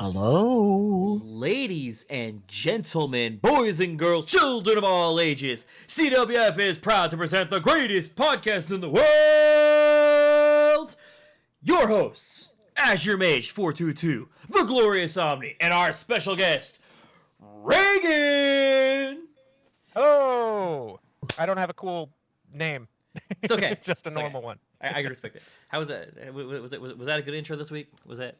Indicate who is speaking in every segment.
Speaker 1: Hello.
Speaker 2: Ladies and gentlemen, boys and girls, children of all ages, CWF is proud to present the greatest podcast in the world! Your hosts, Azure Mage 422, the Glorious Omni, and our special guest, Reagan!
Speaker 3: Oh, I don't have a cool name.
Speaker 2: It's okay.
Speaker 3: Just a normal one.
Speaker 2: I can respect it. How was that? Was that a good intro this week? Was that?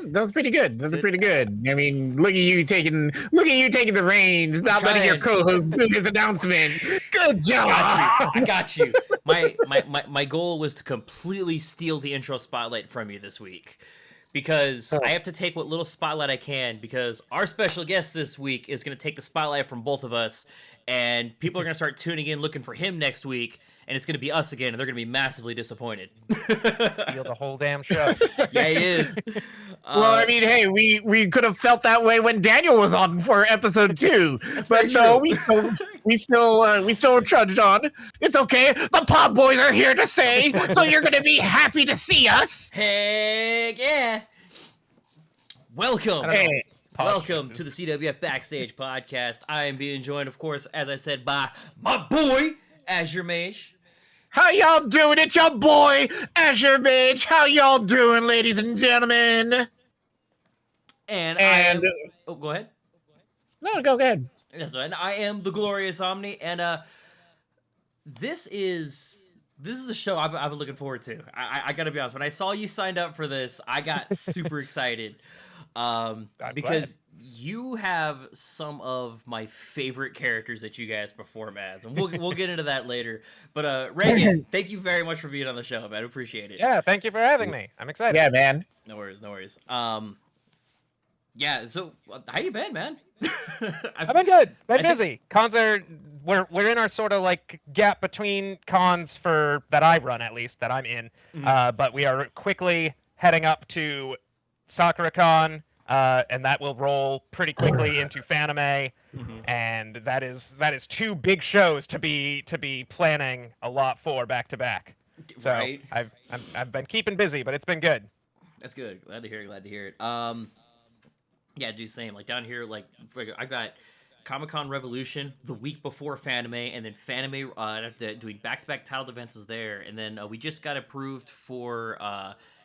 Speaker 1: That was pretty good. That was pretty good. I mean, look at you taking the reins, not letting your co-host do his announcement. Good job.
Speaker 2: I got you. My goal was to completely steal the intro spotlight from you this week, because I have to take what little spotlight I can, because our special guest this week is going to take the spotlight from both of us, and people are going to start tuning in looking for him next week, and it's going to be us again, and they're going to be massively disappointed.
Speaker 3: Steal the whole damn show.
Speaker 2: Yeah, it is.
Speaker 1: Well, I mean, hey, we could have felt that way when Daniel was on for episode 2, but no, we still trudged on. It's okay. The Pod Boys are here to stay, so you're going to be happy to see us.
Speaker 2: Heck yeah! Welcome. Welcome to the CWF Backstage Podcast. I am being joined, of course, as I said, by my boy, Azure Mage.
Speaker 1: How y'all doing? It's your boy, Azure Mage. How y'all doing, ladies and gentlemen?
Speaker 2: And oh, go ahead.
Speaker 1: No, go ahead.
Speaker 2: Yes, and I am the Glorious Omni, and this is the show I've been looking forward to. I gotta be honest. When I saw you signed up for this, I got super excited. Because you have some of my favorite characters that you guys perform as, and we'll get into that later. But Reagan, thank you very much for being on the show, man. I appreciate it.
Speaker 3: Yeah, thank you for having me. I'm excited.
Speaker 1: Yeah, man.
Speaker 2: No worries. Yeah. So, how you been, man?
Speaker 3: I've been good. Been busy. Cons are we're in our sort of like gap between cons that I run, at least that I'm in.
Speaker 2: Mm-hmm.
Speaker 3: But we are quickly heading up to Sakura-Con, and that will roll pretty quickly into Fanime, and that is 2 big shows to be planning a lot for back to back. So
Speaker 2: right.
Speaker 3: I've been keeping busy, but it's been good.
Speaker 2: That's good. Glad to hear it. Yeah, do same. Like down here, like I got Comic-Con Revolution the week before Fanime, and then Fanime doing back-to-back titled events is there, and then we just got approved for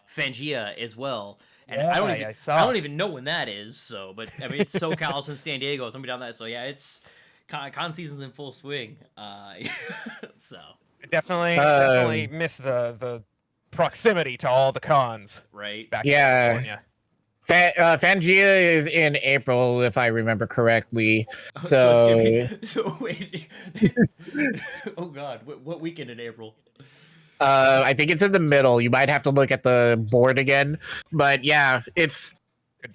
Speaker 2: Fangia as well. And
Speaker 3: yeah,
Speaker 2: I don't even know when that is. So, but I mean, it's SoCal, it's in San Diego. It's gonna be down that. So yeah, it's con season's in full swing. So
Speaker 3: I definitely miss the proximity to all the cons.
Speaker 2: Right.
Speaker 3: Back in California.
Speaker 1: Fangia is in April, if I remember correctly.
Speaker 2: So wait. Oh God, what weekend in April?
Speaker 1: I think it's in the middle. You might have to look at the board again, but yeah, it's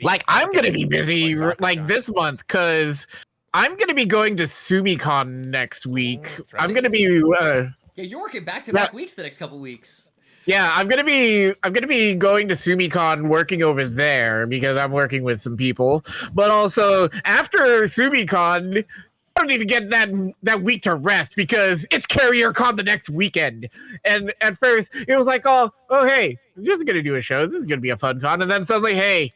Speaker 1: like I'm gonna be busy like this month because I'm gonna be going to SumiCon next week.
Speaker 2: Right.
Speaker 1: I'm gonna be
Speaker 2: yeah, you're working back-to-back weeks the next couple weeks.
Speaker 1: Yeah, I'm gonna be going to SumiCon, working over there because I'm working with some people. But also after SumiCon, I don't even get that week to rest because it's CarrierCon the next weekend. And at first it was like, oh hey, I'm just gonna do a show. This is gonna be a fun con. And then suddenly, hey,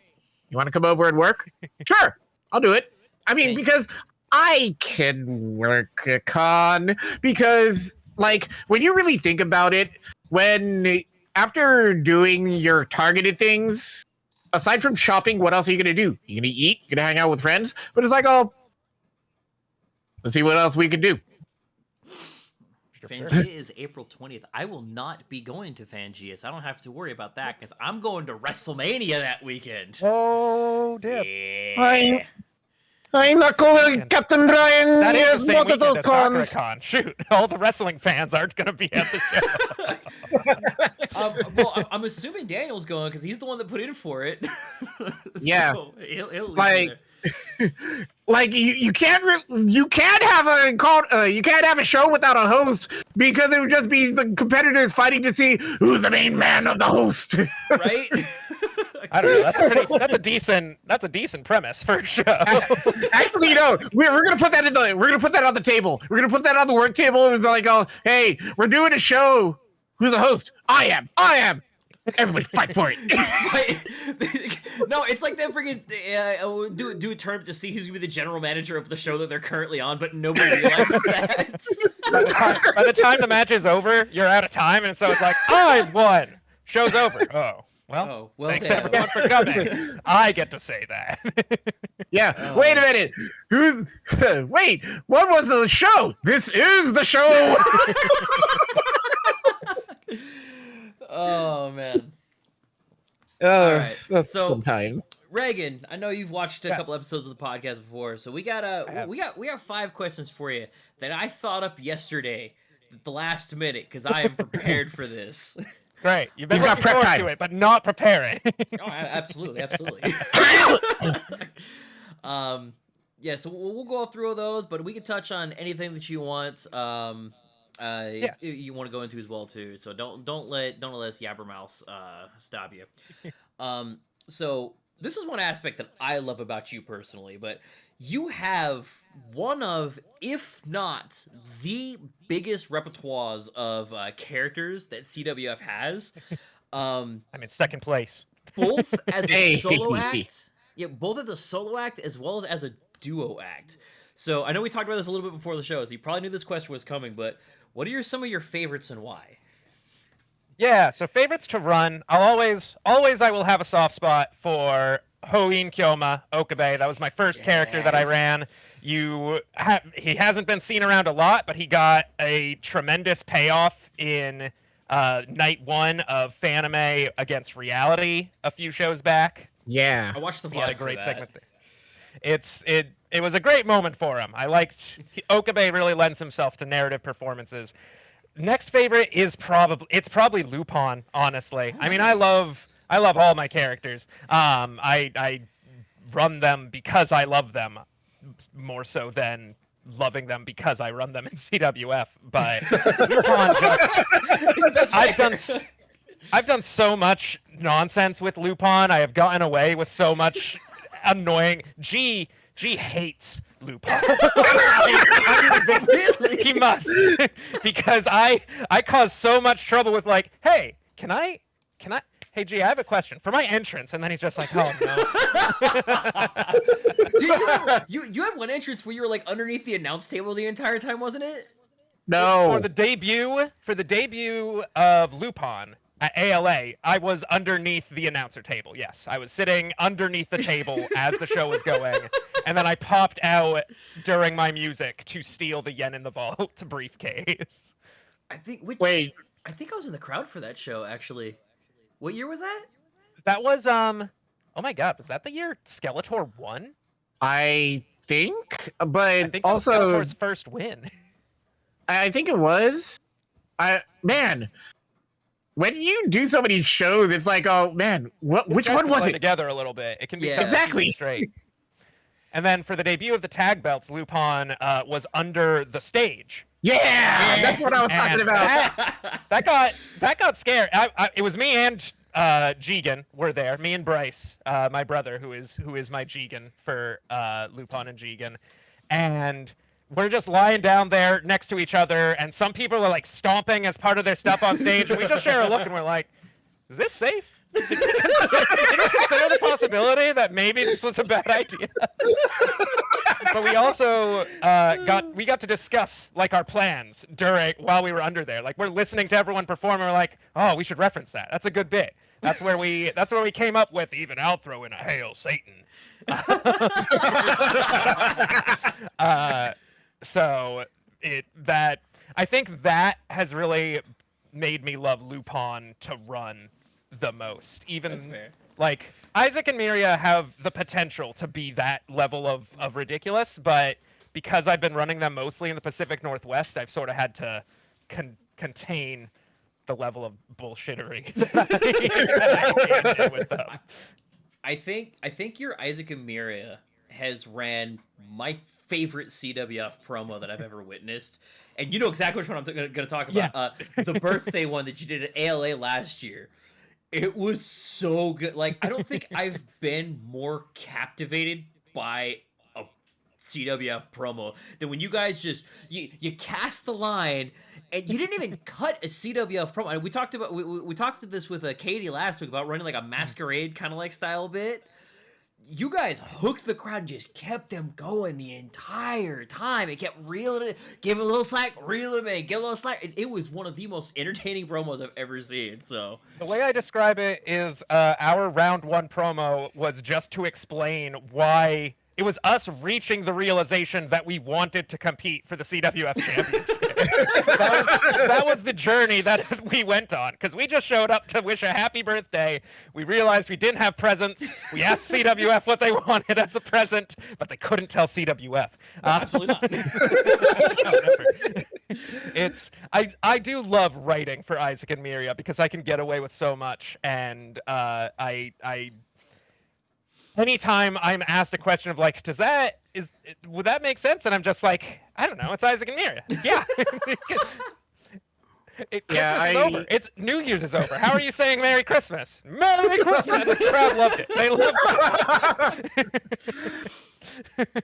Speaker 1: you want to come over and work? Sure, I'll do it. I mean, because I can work a con because, like, when you really think about it, after doing your targeted things, aside from shopping, what else are you gonna do? You gonna eat? You gonna hang out with friends? But it's like, oh, let's see what else we can do.
Speaker 2: Fangia is April 20th. I will not be going to Fangia, so I don't have to worry about that because I'm going to WrestleMania that weekend.
Speaker 3: Oh, damn.
Speaker 2: Yeah.
Speaker 1: I'm not going, Captain Brian.
Speaker 3: That
Speaker 1: Yes,
Speaker 3: is the same
Speaker 1: not at those
Speaker 3: weekend as
Speaker 1: cons.
Speaker 3: Sakura-Con. Shoot, all the wrestling fans aren't going to be at the show.
Speaker 2: Well, I'm assuming Daniel's going because he's the one that put in for it.
Speaker 1: Yeah,
Speaker 2: so he'll
Speaker 1: like, like you can't have a show without a host because it would just be the competitors fighting to see who's the main man of the host.
Speaker 2: Right?
Speaker 3: I don't know. That's a decent premise for a show.
Speaker 1: Actually, no, we're gonna put that on the table. We're gonna put that on the work table. It's like, oh, hey, we're doing a show. Who's the host? I am. Everybody fight for it.
Speaker 2: No, it's like they freaking do a tournament to see who's gonna be the general manager of the show that they're currently on, but nobody realizes that.
Speaker 3: By the time the match is over, you're out of time, and so it's like, I've won. Show's over. Oh, well, thanks
Speaker 2: damn.
Speaker 3: everyone for coming. I get to say that.
Speaker 1: Yeah. Wait a minute. Who's? Wait. What was the show? This is the show.
Speaker 2: Oh man.
Speaker 1: Right. That's
Speaker 2: So-
Speaker 1: sometimes.
Speaker 2: Reagan, I know you've watched a
Speaker 3: Yes.
Speaker 2: couple episodes of the podcast before, so we got 5 questions for you that I thought up yesterday at the last minute because I am prepared for this.
Speaker 3: Great. You've been
Speaker 1: He's got
Speaker 3: looking
Speaker 1: prep
Speaker 3: forward
Speaker 1: time.
Speaker 3: to it, but not preparing.
Speaker 2: Oh, absolutely. Yeah, so we'll go through those, but we can touch on anything that you want. If you want to go into as well too. So don't let us Yabbermouse stop you. So this is one aspect that I love about you personally, but you have one of, if not the biggest repertoires of characters that CWF has.
Speaker 3: I'm in second place.
Speaker 2: Both as a solo act, both as a solo act as well as a duo act. So I know we talked about this a little bit before the show, so you probably knew this question was coming, but what are some of your favorites and why?
Speaker 3: Yeah, so favorites to run. I will have a soft spot for Hoin Kyoma Okabe. That was my first character that I ran. He hasn't been seen around a lot, but he got a tremendous payoff in night 1 of Fanime against Reality a few shows back.
Speaker 1: Yeah.
Speaker 2: I watched the
Speaker 3: He had
Speaker 2: vlog
Speaker 3: a great
Speaker 2: for that.
Speaker 3: segment there. It was a great moment for him. I liked Okabe really lends himself to narrative performances. Next favorite is probably Lupin, honestly. I mean, I love all my characters. I run them because I love them more so than loving them because I run them in CWF. But Lupin I've done so much nonsense with Lupin. I have gotten away with so much annoying. G hates Lupin.
Speaker 2: Really?
Speaker 3: He must, because I cause so much trouble with like, hey, can I? Hey, G, I have a question for my entrance, and then he's just like, oh no.
Speaker 2: Dude, you had one entrance where you were like underneath the announce table the entire time, wasn't it?
Speaker 1: No.
Speaker 3: For the debut of Lupin at ALA, I was underneath the announcer table. Yes, I was sitting underneath the table as the show was going, and then I popped out during my music to steal the Yen in the Vault briefcase.
Speaker 2: I think I was in the crowd for that show actually. What year was that?
Speaker 3: That was oh my god, was that the year Skeletor won?
Speaker 1: I think, but
Speaker 3: I think that was
Speaker 1: also
Speaker 3: Skeletor's first win.
Speaker 1: I think it was. Man, when you do so many shows, it's like, oh man, which one was it?
Speaker 3: Together a little bit. It can be
Speaker 2: Yeah.
Speaker 3: tough to keep
Speaker 1: Exactly.
Speaker 3: it straight. And then for the debut of the tag belts, Lupin was under the stage.
Speaker 1: Yeah, that's what I was talking
Speaker 3: And
Speaker 1: about.
Speaker 3: that got scared. It was me and Jigen were there. Me and Bryce, my brother, who is my Jigen for Lupin and Jigen, and we're just lying down there next to each other. And some people are like stomping as part of their stuff on stage, and we just share a look, and we're like, "Is this safe?" Did we consider the possibility that maybe this was a bad idea? But we also got to discuss like our plans while we were under there. Like we're listening to everyone perform, and we're like, oh, we should reference that. That's a good bit. That's where we came up with even I'll throw in a Hail Satan. I think that has really made me love Lupin to run the most. Even
Speaker 2: That's fair.
Speaker 3: like Isaac and Miria have the potential to be that level of ridiculous, but because I've been running them mostly in the Pacific Northwest, I've sort of had to contain the level of bullshittery that I engage in with them.
Speaker 2: I think your Isaac and Miria has ran my favorite CWF promo that I've ever witnessed. And you know exactly which one I'm going to talk about.
Speaker 3: Yeah.
Speaker 2: The birthday one that you did at ALA last year. It was so good. Like, I don't think I've been more captivated by a CWF promo than when you guys just you cast the line and you didn't even cut a CWF promo. And we talked about we talked to this with Katie last week about running like a masquerade kind of like style bit. You guys hooked the crowd and just kept them going the entire time. It kept reeling it, give it a little slack, reel it in, give a little slack. It was one of the most entertaining promos I've ever seen. So
Speaker 3: The way I describe it is our round 1 promo was just to explain why it was us reaching the realization that we wanted to compete for the CWF championship. that was the journey that we went on, because we just showed up to wish a happy birthday. We realized we didn't have presents. We asked CWF what they wanted as a present, but they couldn't tell CWF.
Speaker 2: absolutely not.
Speaker 3: I do love writing for Isaac and Miria because I can get away with so much, and anytime I'm asked a question of like, would that make sense? And I'm just like, I don't know, it's Isaac and Miria. Yeah. Christmas is over. It's New Year's is over. How are you saying Merry Christmas? Merry Christmas! The crowd loved it. They loved it.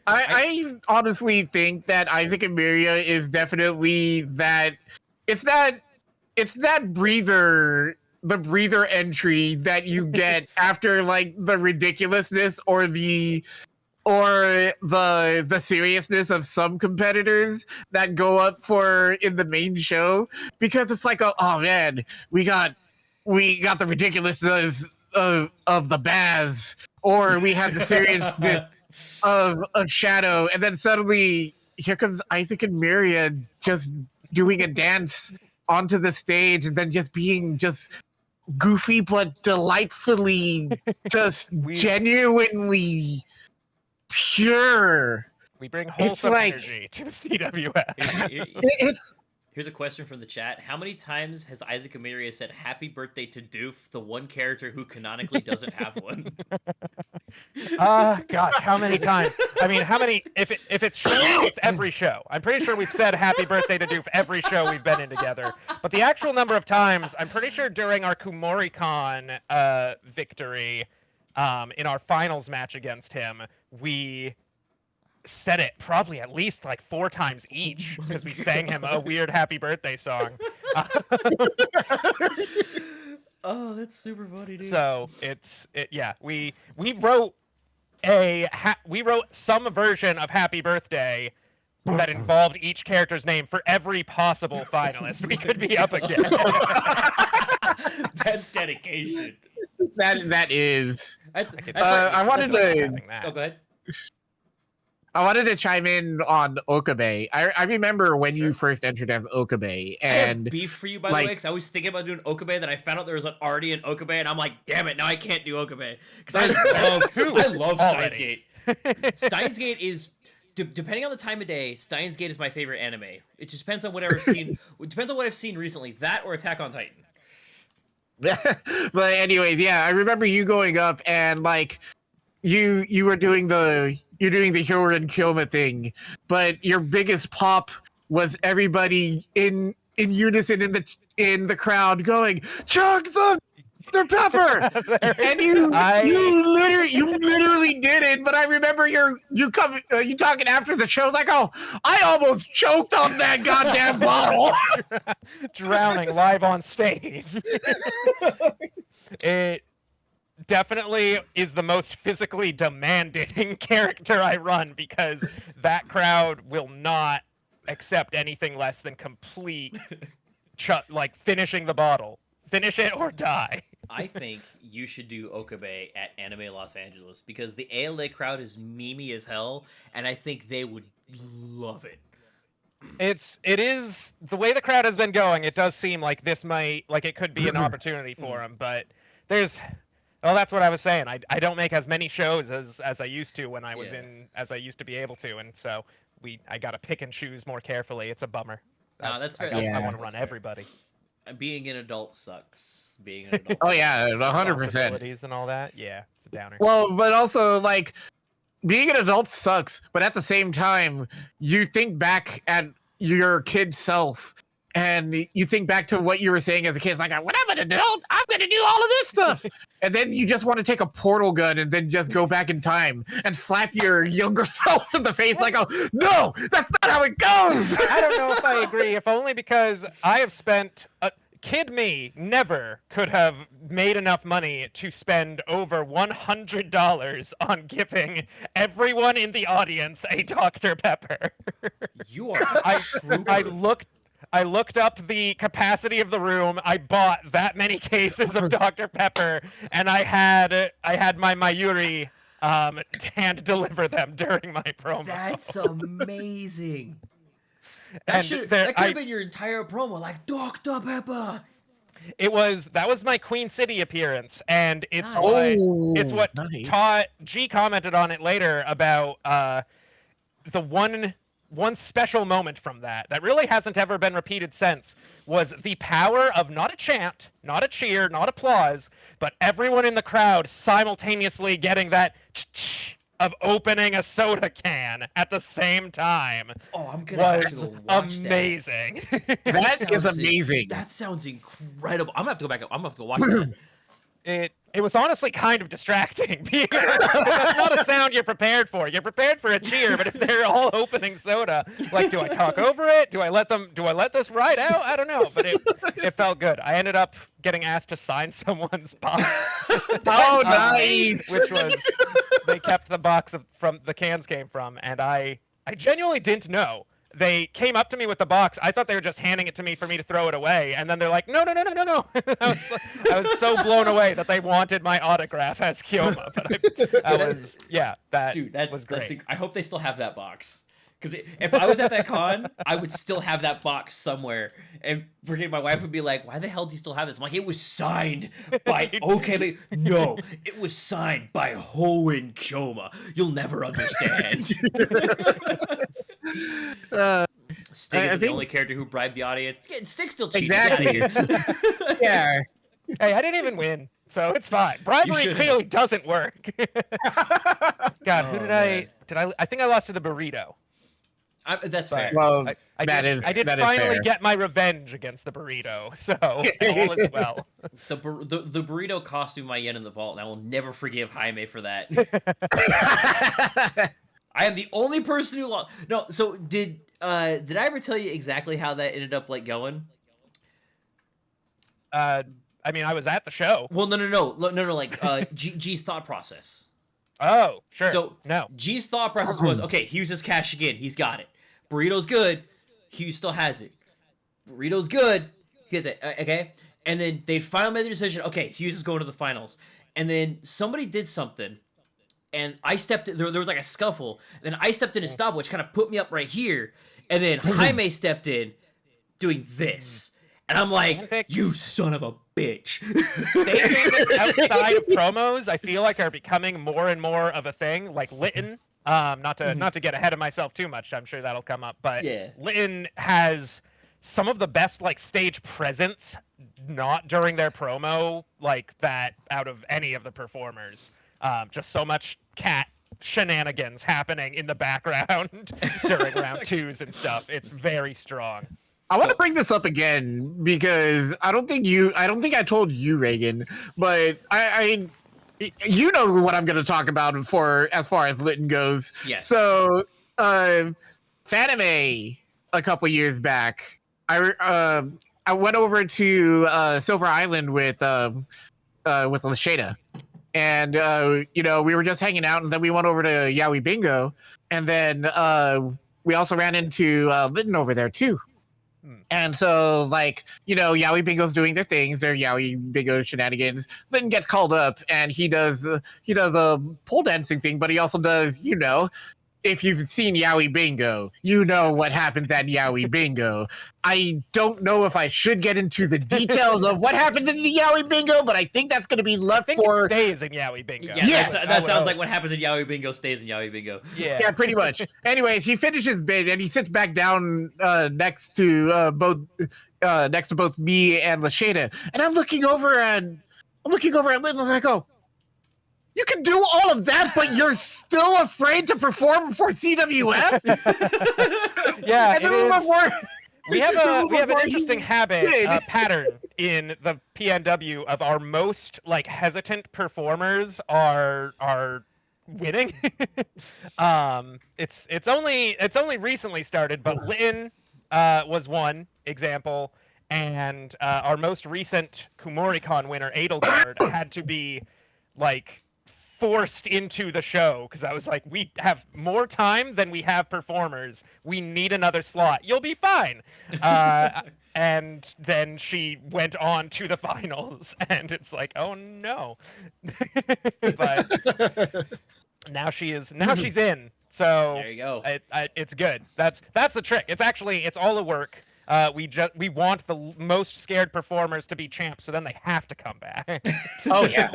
Speaker 1: I honestly think that Isaac and Miria is definitely that. It's that breather. The breather entry that you get after like the ridiculousness or the seriousness of some competitors that go up for in the main show, because it's like, oh man, we got the ridiculousness of the Baz, or we have the seriousness of Shadow, and then suddenly here comes Isaac and Miria just doing a dance onto the stage, and then just being just goofy but delightfully just genuinely pure.
Speaker 3: We bring wholesome energy to the CWF.
Speaker 2: Here's a question from the chat. How many times has Isaac Amiria said happy birthday to Doof, the one character who canonically doesn't have one?
Speaker 3: Gosh, how many times? I mean, how many? If it's show, it's every show. I'm pretty sure we've said happy birthday to Doof every show we've been in together. But the actual number of times, I'm pretty sure during our KumoriCon victory, in our finals match against him, we said it probably at least like 4 times each, because we sang him a weird happy birthday song.
Speaker 2: Oh, that's super funny, dude.
Speaker 3: So we wrote we wrote some version of Happy Birthday that involved each character's name for every possible finalist we could be up against.
Speaker 2: That's dedication.
Speaker 1: That is.
Speaker 2: I
Speaker 1: wanted to.
Speaker 2: Oh, go ahead.
Speaker 1: I wanted to chime in on Okabe. I remember when you first entered as Okabe, and
Speaker 2: I have beef for you, by the way, because I was thinking about doing Okabe, then I found out there was already an Okabe, and I'm like, damn it, now I can't do Okabe. Because I love Steins Gate. Steins Gate is, depending on the time of day, Steins Gate is my favorite anime. It just depends on what I've seen. It depends on what I've seen recently. That or Attack on Titan.
Speaker 1: But anyways, yeah, I remember you going up and like you were doing the Hyorin Kyoma thing, but your biggest pop was everybody in unison in the crowd going, "Chug the pepper!" And you literally did it. But I remember you talking after the show like, "Oh, I almost choked on that goddamn bottle."
Speaker 3: Drowning live on stage. It definitely is the most physically demanding character I run, because that crowd will not accept anything less than complete like finishing the bottle. Finish it or die.
Speaker 2: I think you should do Okabe at Anime Los Angeles, because the ALA crowd is memey as hell, and I think they would love it.
Speaker 3: It is the way the crowd has been going. It does seem like this might, like, it could be an opportunity for them, but that's what I was saying. I don't make as many shows as I used to when I was as I used to be able to, and so I got to pick and choose more carefully. It's a bummer.
Speaker 2: No, that's fair.
Speaker 3: I want to run everybody.
Speaker 2: Being an adult sucks. Being an adult.
Speaker 1: Oh yeah, 100%.
Speaker 3: And all that. Yeah, it's a downer.
Speaker 1: Well, but also like being an adult sucks, but at the same time, you think back at your kid self and you think back to what you were saying as a kid. It's like, what I'm gonna do? I'm gonna do all of this stuff, and then you just want to take a portal gun and then just go back in time and slap your younger self in the face, like, oh no, that's not how it goes.
Speaker 3: I don't know if I agree, if only because I have spent. Kid me never could have made enough money to spend over $100 on giving everyone in the audience a Dr. Pepper.
Speaker 2: You are
Speaker 3: I looked up the capacity of the room. I bought that many cases of Dr. Pepper, and I had my Mayuri hand deliver them during my promo.
Speaker 2: That's amazing.
Speaker 3: And
Speaker 2: That could have been your entire promo, like Dr. Pepper.
Speaker 3: That was my Queen City appearance, and it's
Speaker 2: Nice.
Speaker 3: what
Speaker 1: Nice.
Speaker 3: Todd G commented on it later about the one special moment from that really hasn't ever been repeated since, was the power of not a chant, not a cheer, not applause, but everyone in the crowd simultaneously getting that of opening a soda can at the same time.
Speaker 2: Oh, I'm gonna have to
Speaker 3: Was
Speaker 2: go watch
Speaker 3: amazing.
Speaker 1: That is amazing.
Speaker 2: That sounds incredible. I'm gonna have to go back. I'm gonna have to go watch that.
Speaker 3: It was honestly kind of distracting. Because that's not a sound you're prepared for. You're prepared for a cheer, but if they're all opening soda, like, do I talk over it? Do I let this ride out? I don't know, but it felt good. I ended up getting asked to sign someone's box.
Speaker 1: Oh, nice.
Speaker 3: Which was, they kept the box from the cans came from, and I genuinely didn't know. They came up to me with the box. I thought they were just handing it to me for me to throw it away, and then they're like, no. I was so blown away that they wanted my autograph as Kyoma. But that was great.
Speaker 2: I hope they still have that box. Because if I was at that con, I would still have that box somewhere. And forget, my wife would be like, why the hell do you still have this? I'm like, it was signed by OK. No, it was signed by Hoenn Kyoma. You'll never understand. Stig is the only character who bribed the audience. Stig still cheated.
Speaker 1: Exactly.
Speaker 2: Get out of here.
Speaker 1: Yeah.
Speaker 3: Hey, I didn't even win, so it's fine. Bribery clearly doesn't work. God, who did I think I lost to the burrito.
Speaker 2: That's fair.
Speaker 1: Well,
Speaker 3: I did
Speaker 1: that
Speaker 3: finally
Speaker 1: fair.
Speaker 3: get my revenge agaest the burrito, so all is well.
Speaker 2: The burrito cost me my yen in the vault, and I will never forgive Jaime for that. I am the only person who lost. No, so did I ever tell you exactly how that ended up like going?
Speaker 3: I mean, I was at the show.
Speaker 2: Well, no. Like G's thought process.
Speaker 3: Oh, sure.
Speaker 2: So
Speaker 3: no,
Speaker 2: G's thought process was, okay, Hughes is cashing in. He's got it. Burrito's good. Hughes still has it. Burrito's good. He has it. Okay. And then they finally made the decision. Okay, Hughes is going to the finals. And then somebody did something, and I stepped in. There was like a scuffle. And then I stepped in to stop, which kind of put me up right here. And then Jaime stepped in, doing this. And I'm like, you son of a bitch.
Speaker 3: Stages outside of promos, I feel like, are becoming more and more of a thing. Like Lytton, not to get ahead of myself too much. I'm sure that'll come up, but
Speaker 2: yeah.
Speaker 3: Lytton has some of the best like stage presence, not during their promo, like that out of any of the performers. Just so much cat shenanigans happening in the background during round twos and stuff. It's very strong.
Speaker 1: I want to bring this up again because I don't think I told you, Reagan, but I you know what I'm going to talk about as far as Lytton goes.
Speaker 2: Yes.
Speaker 1: So, Fanime a couple years back, I went over to Silver Island with Lashada, and we were just hanging out, and then we went over to Yaoi Bingo, and then we also ran into Lytton over there too. And so, Yaoi Bingo's doing their things, their Yaoi Bingo shenanigans. Lytton gets called up, and he does a pole dancing thing, but he also does, if you've seen Yaoi Bingo, you know what happens at Yaoi Bingo. I don't know if I should get into the details of what happens in the Yaoi Bingo, but I think that's going to be left for...
Speaker 3: It stays in Yaoi Bingo.
Speaker 2: Yeah,
Speaker 1: yes,
Speaker 2: that sounds like what happens in Yaoi Bingo stays in Yaoi Bingo.
Speaker 3: Yeah,
Speaker 1: pretty much. Anyways, he finishes bid and he sits back down next to both me and Lashada, and I'm looking over at Lytton, and I go, you can do all of that, but you're still afraid to perform for CWF?
Speaker 3: Yeah,
Speaker 1: and
Speaker 3: We have an
Speaker 1: Before
Speaker 3: interesting
Speaker 1: he
Speaker 3: habit
Speaker 1: did.
Speaker 3: pattern in the PNW of our most like hesitant performers are winning. It's only recently started, but Lynn was one example, and our most recent Kumoricon winner, Adelgard, had to be like forced into the show because I was like, we have more time than we have performers. We need another slot. You'll be fine. And then she went on to the finals, and it's like, oh no. But she's in. So
Speaker 2: There you go.
Speaker 3: It's good. That's the trick. It's all a work. We want the most scared performers to be champs, so then they have to come back.
Speaker 1: Oh yeah,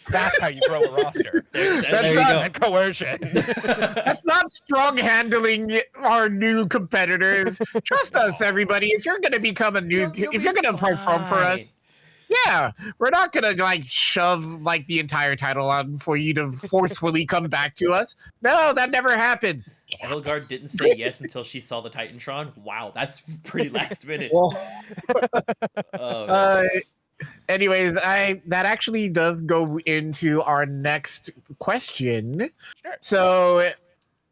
Speaker 3: That's how you grow a roster.
Speaker 2: There you go.
Speaker 3: And coercion.
Speaker 1: that's not strong handling our new competitors. Trust us, everybody. If you're gonna become a new,
Speaker 2: You'll
Speaker 1: if you're
Speaker 2: be
Speaker 1: gonna perform for
Speaker 2: fine.
Speaker 1: us, yeah, we're not gonna like shove like the entire title on for you to forcefully come back to us. No, that never happens.
Speaker 2: Edelgard didn't say yes until she saw the Titantron. Wow, that's pretty last minute.
Speaker 1: Well,
Speaker 2: Oh, man.
Speaker 1: anyways, that actually does go into our next question.
Speaker 3: Sure.
Speaker 1: So,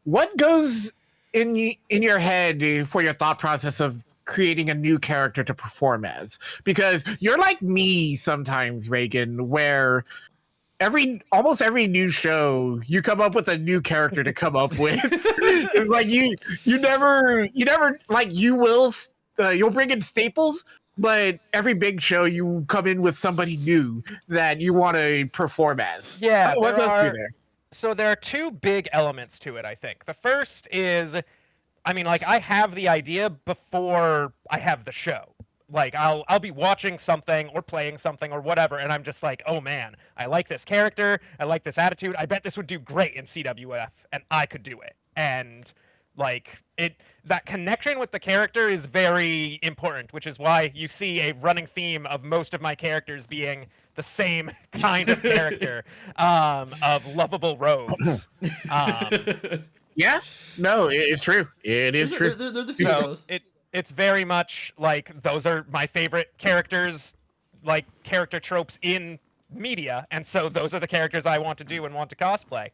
Speaker 1: what goes in your head for your thought process of creating a new character to perform as? Because you're like me sometimes, Reagan, where almost every new show you come up with a new character to come up with. It's like you never like you'll bring in staples, but every big show you come in with somebody new that you want to perform as.
Speaker 3: Yeah,
Speaker 1: What
Speaker 3: there
Speaker 1: else
Speaker 3: are-
Speaker 1: be there?
Speaker 3: So there are two big elements to it, I think. The first is, I mean, like, I have the idea before I have the show. Like, I'll be watching something or playing something or whatever, and I'm just like, oh man, I like this character, I like this attitude, I bet this would do great in CWF, and I could do it. And like that connection with the character is very important, which is why you see a running theme of most of my characters being the same kind of character, of lovable rogues.
Speaker 1: Yeah, no, it's true. It is true.
Speaker 2: There's a few of
Speaker 3: So
Speaker 2: those.
Speaker 3: it's very much like those are my favorite characters, like character tropes in media, and so those are the characters I want to do and want to cosplay.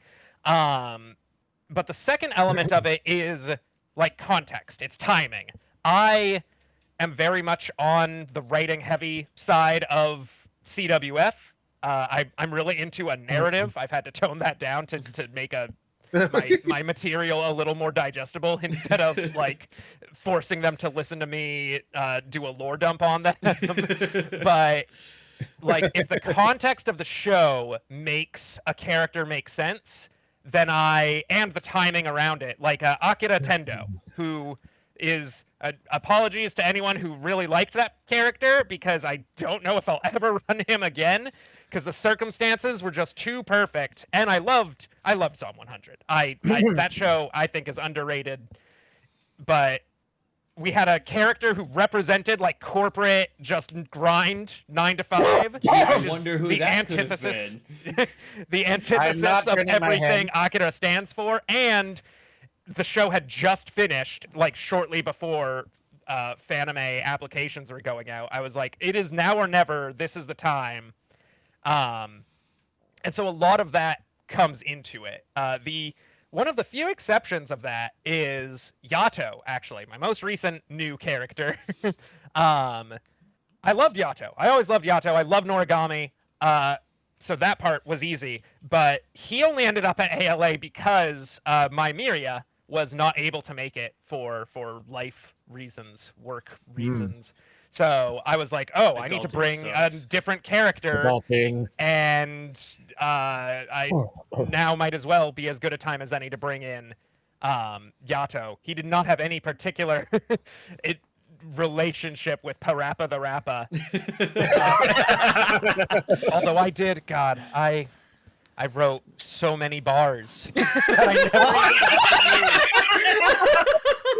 Speaker 3: But the second element of it is like context. It's timing. I am very much on the writing heavy side of CWF. I'm really into a narrative. I've had to tone that down to make my material a little more digestible instead of like forcing them to listen to me do a lore dump on them. But like if the context of the show makes a character make sense, then and the timing around it, like Akira Tendo, who is apologies to anyone who really liked that character, because I don't know if I'll ever run him again, because the circumstances were just too perfect. And I loved Psalm 100. That show I think is underrated, but we had a character who represented like corporate just grind 9 to 5.
Speaker 2: I
Speaker 3: which is
Speaker 2: wonder who
Speaker 3: the
Speaker 2: that could have
Speaker 3: antithesis,
Speaker 2: been.
Speaker 3: the
Speaker 1: I'm
Speaker 3: antithesis
Speaker 1: not
Speaker 3: of
Speaker 1: turning my
Speaker 3: everything
Speaker 1: head.
Speaker 3: Akira stands for. And the show had just finished, like shortly before Fanime applications were going out. I was like, it is now or never. This is the time. And so a lot of that comes into it. One of the few exceptions of that is Yato, actually, my most recent new character. I loved Yato. I always loved Yato. I love Noragami. So that part was easy. But he only ended up at ALA because my Miria was not able to make it for life reasons, work reasons. So I was like, oh, I need to
Speaker 2: Adulting
Speaker 3: bring
Speaker 2: sucks.
Speaker 3: a different character.
Speaker 1: Adulting.
Speaker 3: And I now might as well be as good a time as any to bring in Yato. He did not have any particular relationship with Parappa the Rappa. Although I did, God, I wrote so many bars that I never even got to use.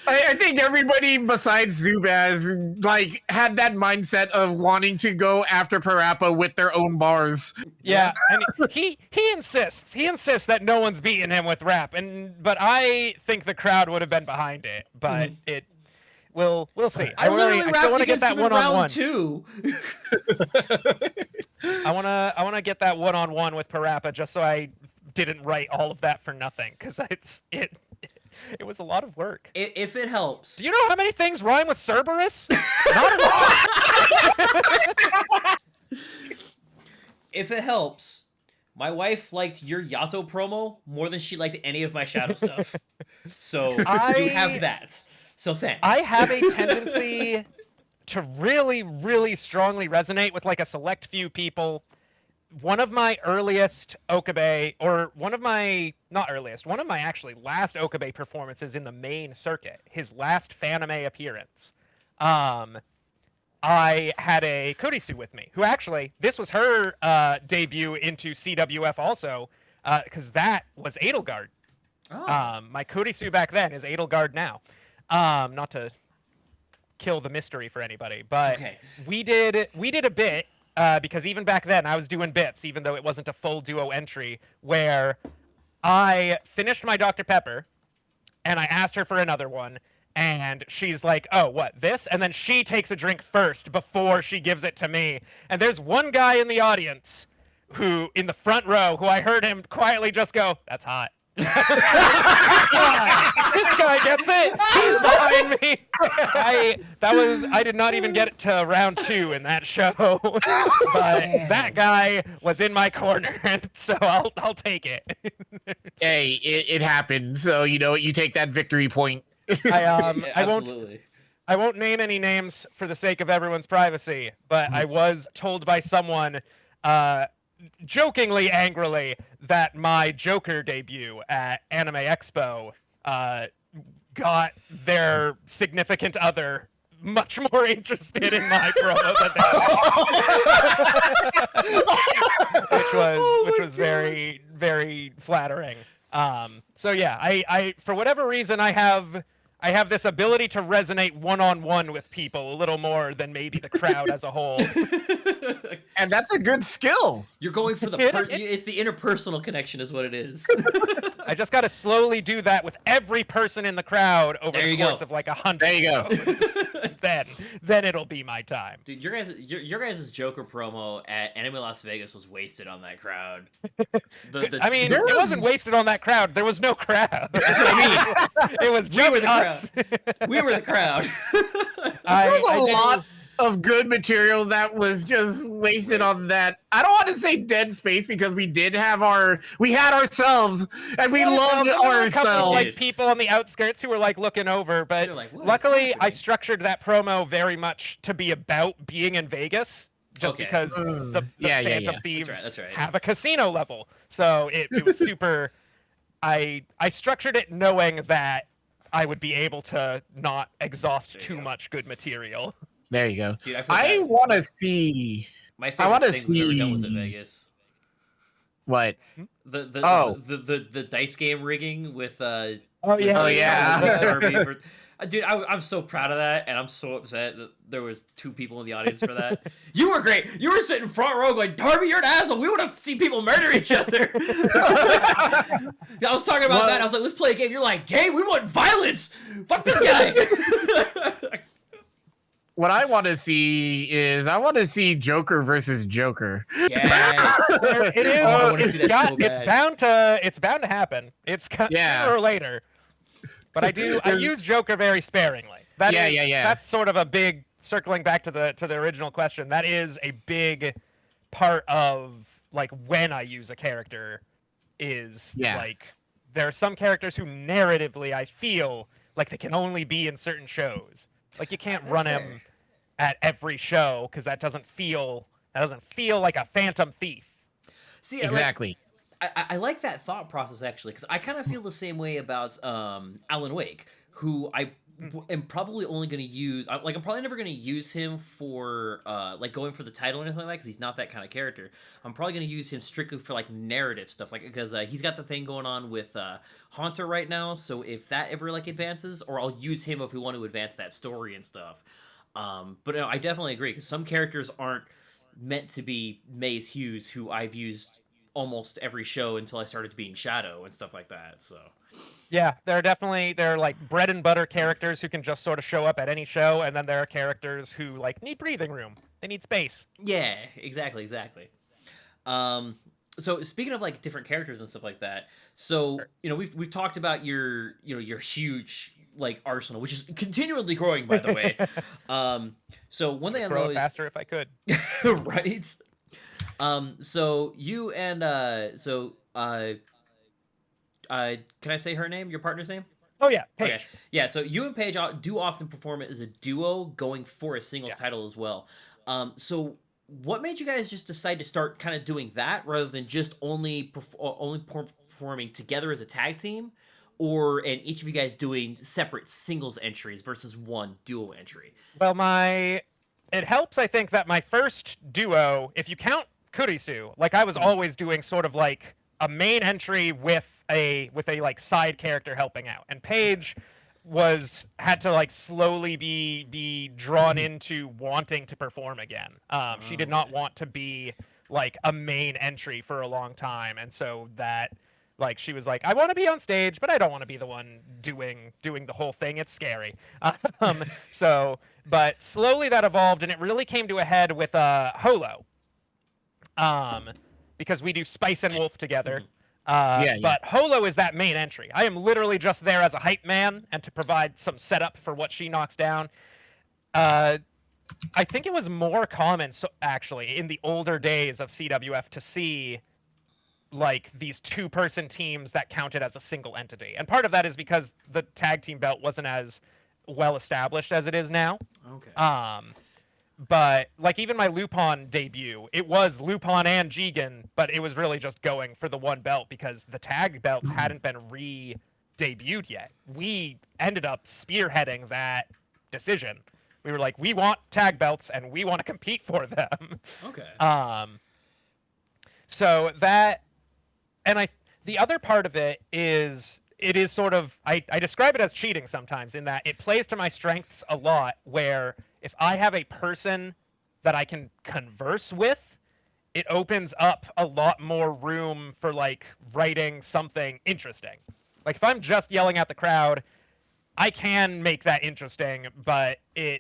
Speaker 1: I think everybody besides Zubaz like had that mindset of wanting to go after Parappa with their own bars.
Speaker 3: Yeah, and he insists that no one's beating him with rap, but I think the crowd would have been behind it, but we'll see.
Speaker 2: I literally
Speaker 3: still
Speaker 2: rapped
Speaker 3: want to get
Speaker 2: against
Speaker 3: that
Speaker 2: him in
Speaker 3: one-on-one.
Speaker 2: round 2.
Speaker 3: I wanna get that one-on-one with Parappa just so I didn't write all of that for nothing, because it was a lot of work.
Speaker 2: If it helps.
Speaker 3: Do you know how many things rhyme with Cerberus? Not a lot.
Speaker 2: If it helps, my wife liked your Yato promo more than she liked any of my Shadow stuff. So you have that. So thanks.
Speaker 3: I have a tendency to really, really strongly resonate with like a select few people. One of my earliest Okabe, or one of my actually last Okabe performances in the main circuit, his last Fanime appearance, I had a Kurisu with me, who actually, this was her debut into CWF also, because that was Edelgard.
Speaker 2: Oh.
Speaker 3: My Kurisu back then is Edelgard now. Not to kill the mystery for anybody, but
Speaker 2: Okay.
Speaker 3: we did a bit, because even back then I was doing bits, even though it wasn't a full duo entry, where I finished my Dr. Pepper, and I asked her for another one, and she's like, oh, what, this? And then she takes a drink first before she gives it to me. And there's one guy in the audience who, in the front row, who I heard him quietly just go, that's hot. This guy gets it. He's behind me. I did not even get to round 2 in that show, but that guy was in my corner, and so I'll take it.
Speaker 1: Hey, it happened. So you take that victory point.
Speaker 2: Absolutely.
Speaker 3: I won't name any names for the sake of everyone's privacy, but I was told by someone, jokingly, angrily, that my Joker debut at Anime Expo got their significant other much more interested in my promo than which was very, very flattering. So yeah, I for whatever reason I have this ability to resonate one-on-one with people a little more than maybe the crowd as a whole.
Speaker 1: And that's a good skill.
Speaker 2: You're going for the it's the interpersonal connection is what it is.
Speaker 3: I just got to slowly do that with every person in the crowd over the course of like 100.
Speaker 1: There you go.
Speaker 3: Then it'll be my time.
Speaker 2: Dude, your guys' Joker promo at Anime Las Vegas was wasted on that crowd.
Speaker 3: I mean, it wasn't wasted on that crowd. There was no crowd.
Speaker 2: That's what I mean.
Speaker 3: It was just
Speaker 2: we were the
Speaker 3: us.
Speaker 2: crowd. We were the crowd.
Speaker 1: There was a lot of good material that was just wasted on that. I don't want to say dead space because we had ourselves and we loved ourselves.
Speaker 3: A couple of, like, people on the outskirts who were like looking over, but
Speaker 2: like,
Speaker 3: luckily I structured that promo very much to be about being in Vegas. Just because the Phantom Thieves
Speaker 2: that's right.
Speaker 3: have a casino level, so it was super. I structured it knowing that I would be able to not exhaust too much good material.
Speaker 1: There you go.
Speaker 2: Dude,
Speaker 1: I want to see.
Speaker 2: My favorite thing we've ever done was in Vegas.
Speaker 1: What?
Speaker 2: The dice game rigging with
Speaker 3: yeah.
Speaker 2: Dude, I'm so proud of that, and I'm so upset that there was 2 people in the audience for that. You were great. You were sitting front row going, Darby, you're an asshole. We want to see people murder each other. I was talking about that. I was like, let's play a game. You're like, game? We want violence. Fuck this guy.
Speaker 1: What I want to see is Joker versus Joker.
Speaker 2: Yes.
Speaker 3: It is. It's bound to happen. It's sooner or later. But I use Joker very sparingly. That's sort of a big, circling back to the original question. That is a big part of like when I use a character is like there are some characters who narratively I feel like they can only be in certain shows. Like you can't run him at every show because that doesn't feel like a Phantom Thief.
Speaker 2: See,
Speaker 1: exactly.
Speaker 2: I like that thought process actually because I kind of feel the same way about Alan Wake, who I am probably only going to use I'm probably never going to use him for like going for the title or anything like that, because he's not that kind of character. I'm probably going to use him strictly for like narrative stuff, like because he's got the thing going on with Haunter right now. So if that ever like advances, or I'll use him if we want to advance that story and stuff. But no, I definitely agree, because some characters aren't meant to be Maze Hughes, who I've used almost every show until I started being Shadow and stuff like that. So
Speaker 3: yeah, they're like bread and butter characters who can just sort of show up at any show, and then there are characters who like need breathing room. They need space.
Speaker 2: yeah, exactly. So speaking of like different characters and stuff like that, so we've talked about your your huge like arsenal, which is continually growing, by the way. So one thing I know is
Speaker 3: faster if I could.
Speaker 2: right. So you and can I say her name? Your partner's name?
Speaker 3: Oh yeah, Paige.
Speaker 2: Okay. Yeah, so you and Paige do often perform as a duo, going for a singles
Speaker 3: Yes.
Speaker 2: title as well. So what made you guys just decide to start kind of doing that rather than just only performing together as a tag team, and each of you guys doing separate singles entries versus one duo entry?
Speaker 3: Well, it helps, I think, that my first duo, if you count Kurisu, like I was always doing sort of like a main entry with a like side character helping out, and Paige had to like slowly be drawn into wanting to perform again. She did not want to be like a main entry for a long time, and so that like she was like, I want to be on stage, but I don't want to be the one doing the whole thing. It's scary. But slowly that evolved, and it really came to a head with Holo. Because we do Spice and Wolf together. But Holo is that main entry. I am literally just there as a hype man and to provide some setup for what she knocks down. I think it was more common, actually, in the older days of CWF to see like these two-person teams that counted as a single entity. And part of that is because the tag team belt wasn't as well established as it is now.
Speaker 2: Okay.
Speaker 3: But like even my Lupin debut, it was Lupin and Jigen, but it was really just going for the one belt because the tag belts hadn't been re-debuted yet. We ended up spearheading that decision. We were like, we want tag belts and we want to compete for them.
Speaker 2: Okay.
Speaker 3: So that, and the other part of it is sort of, I describe it as cheating sometimes, in that it plays to my strengths a lot, where if I have a person that I can converse with, it opens up a lot more room for like writing something interesting. Like if I'm just yelling at the crowd, I can make that interesting, but the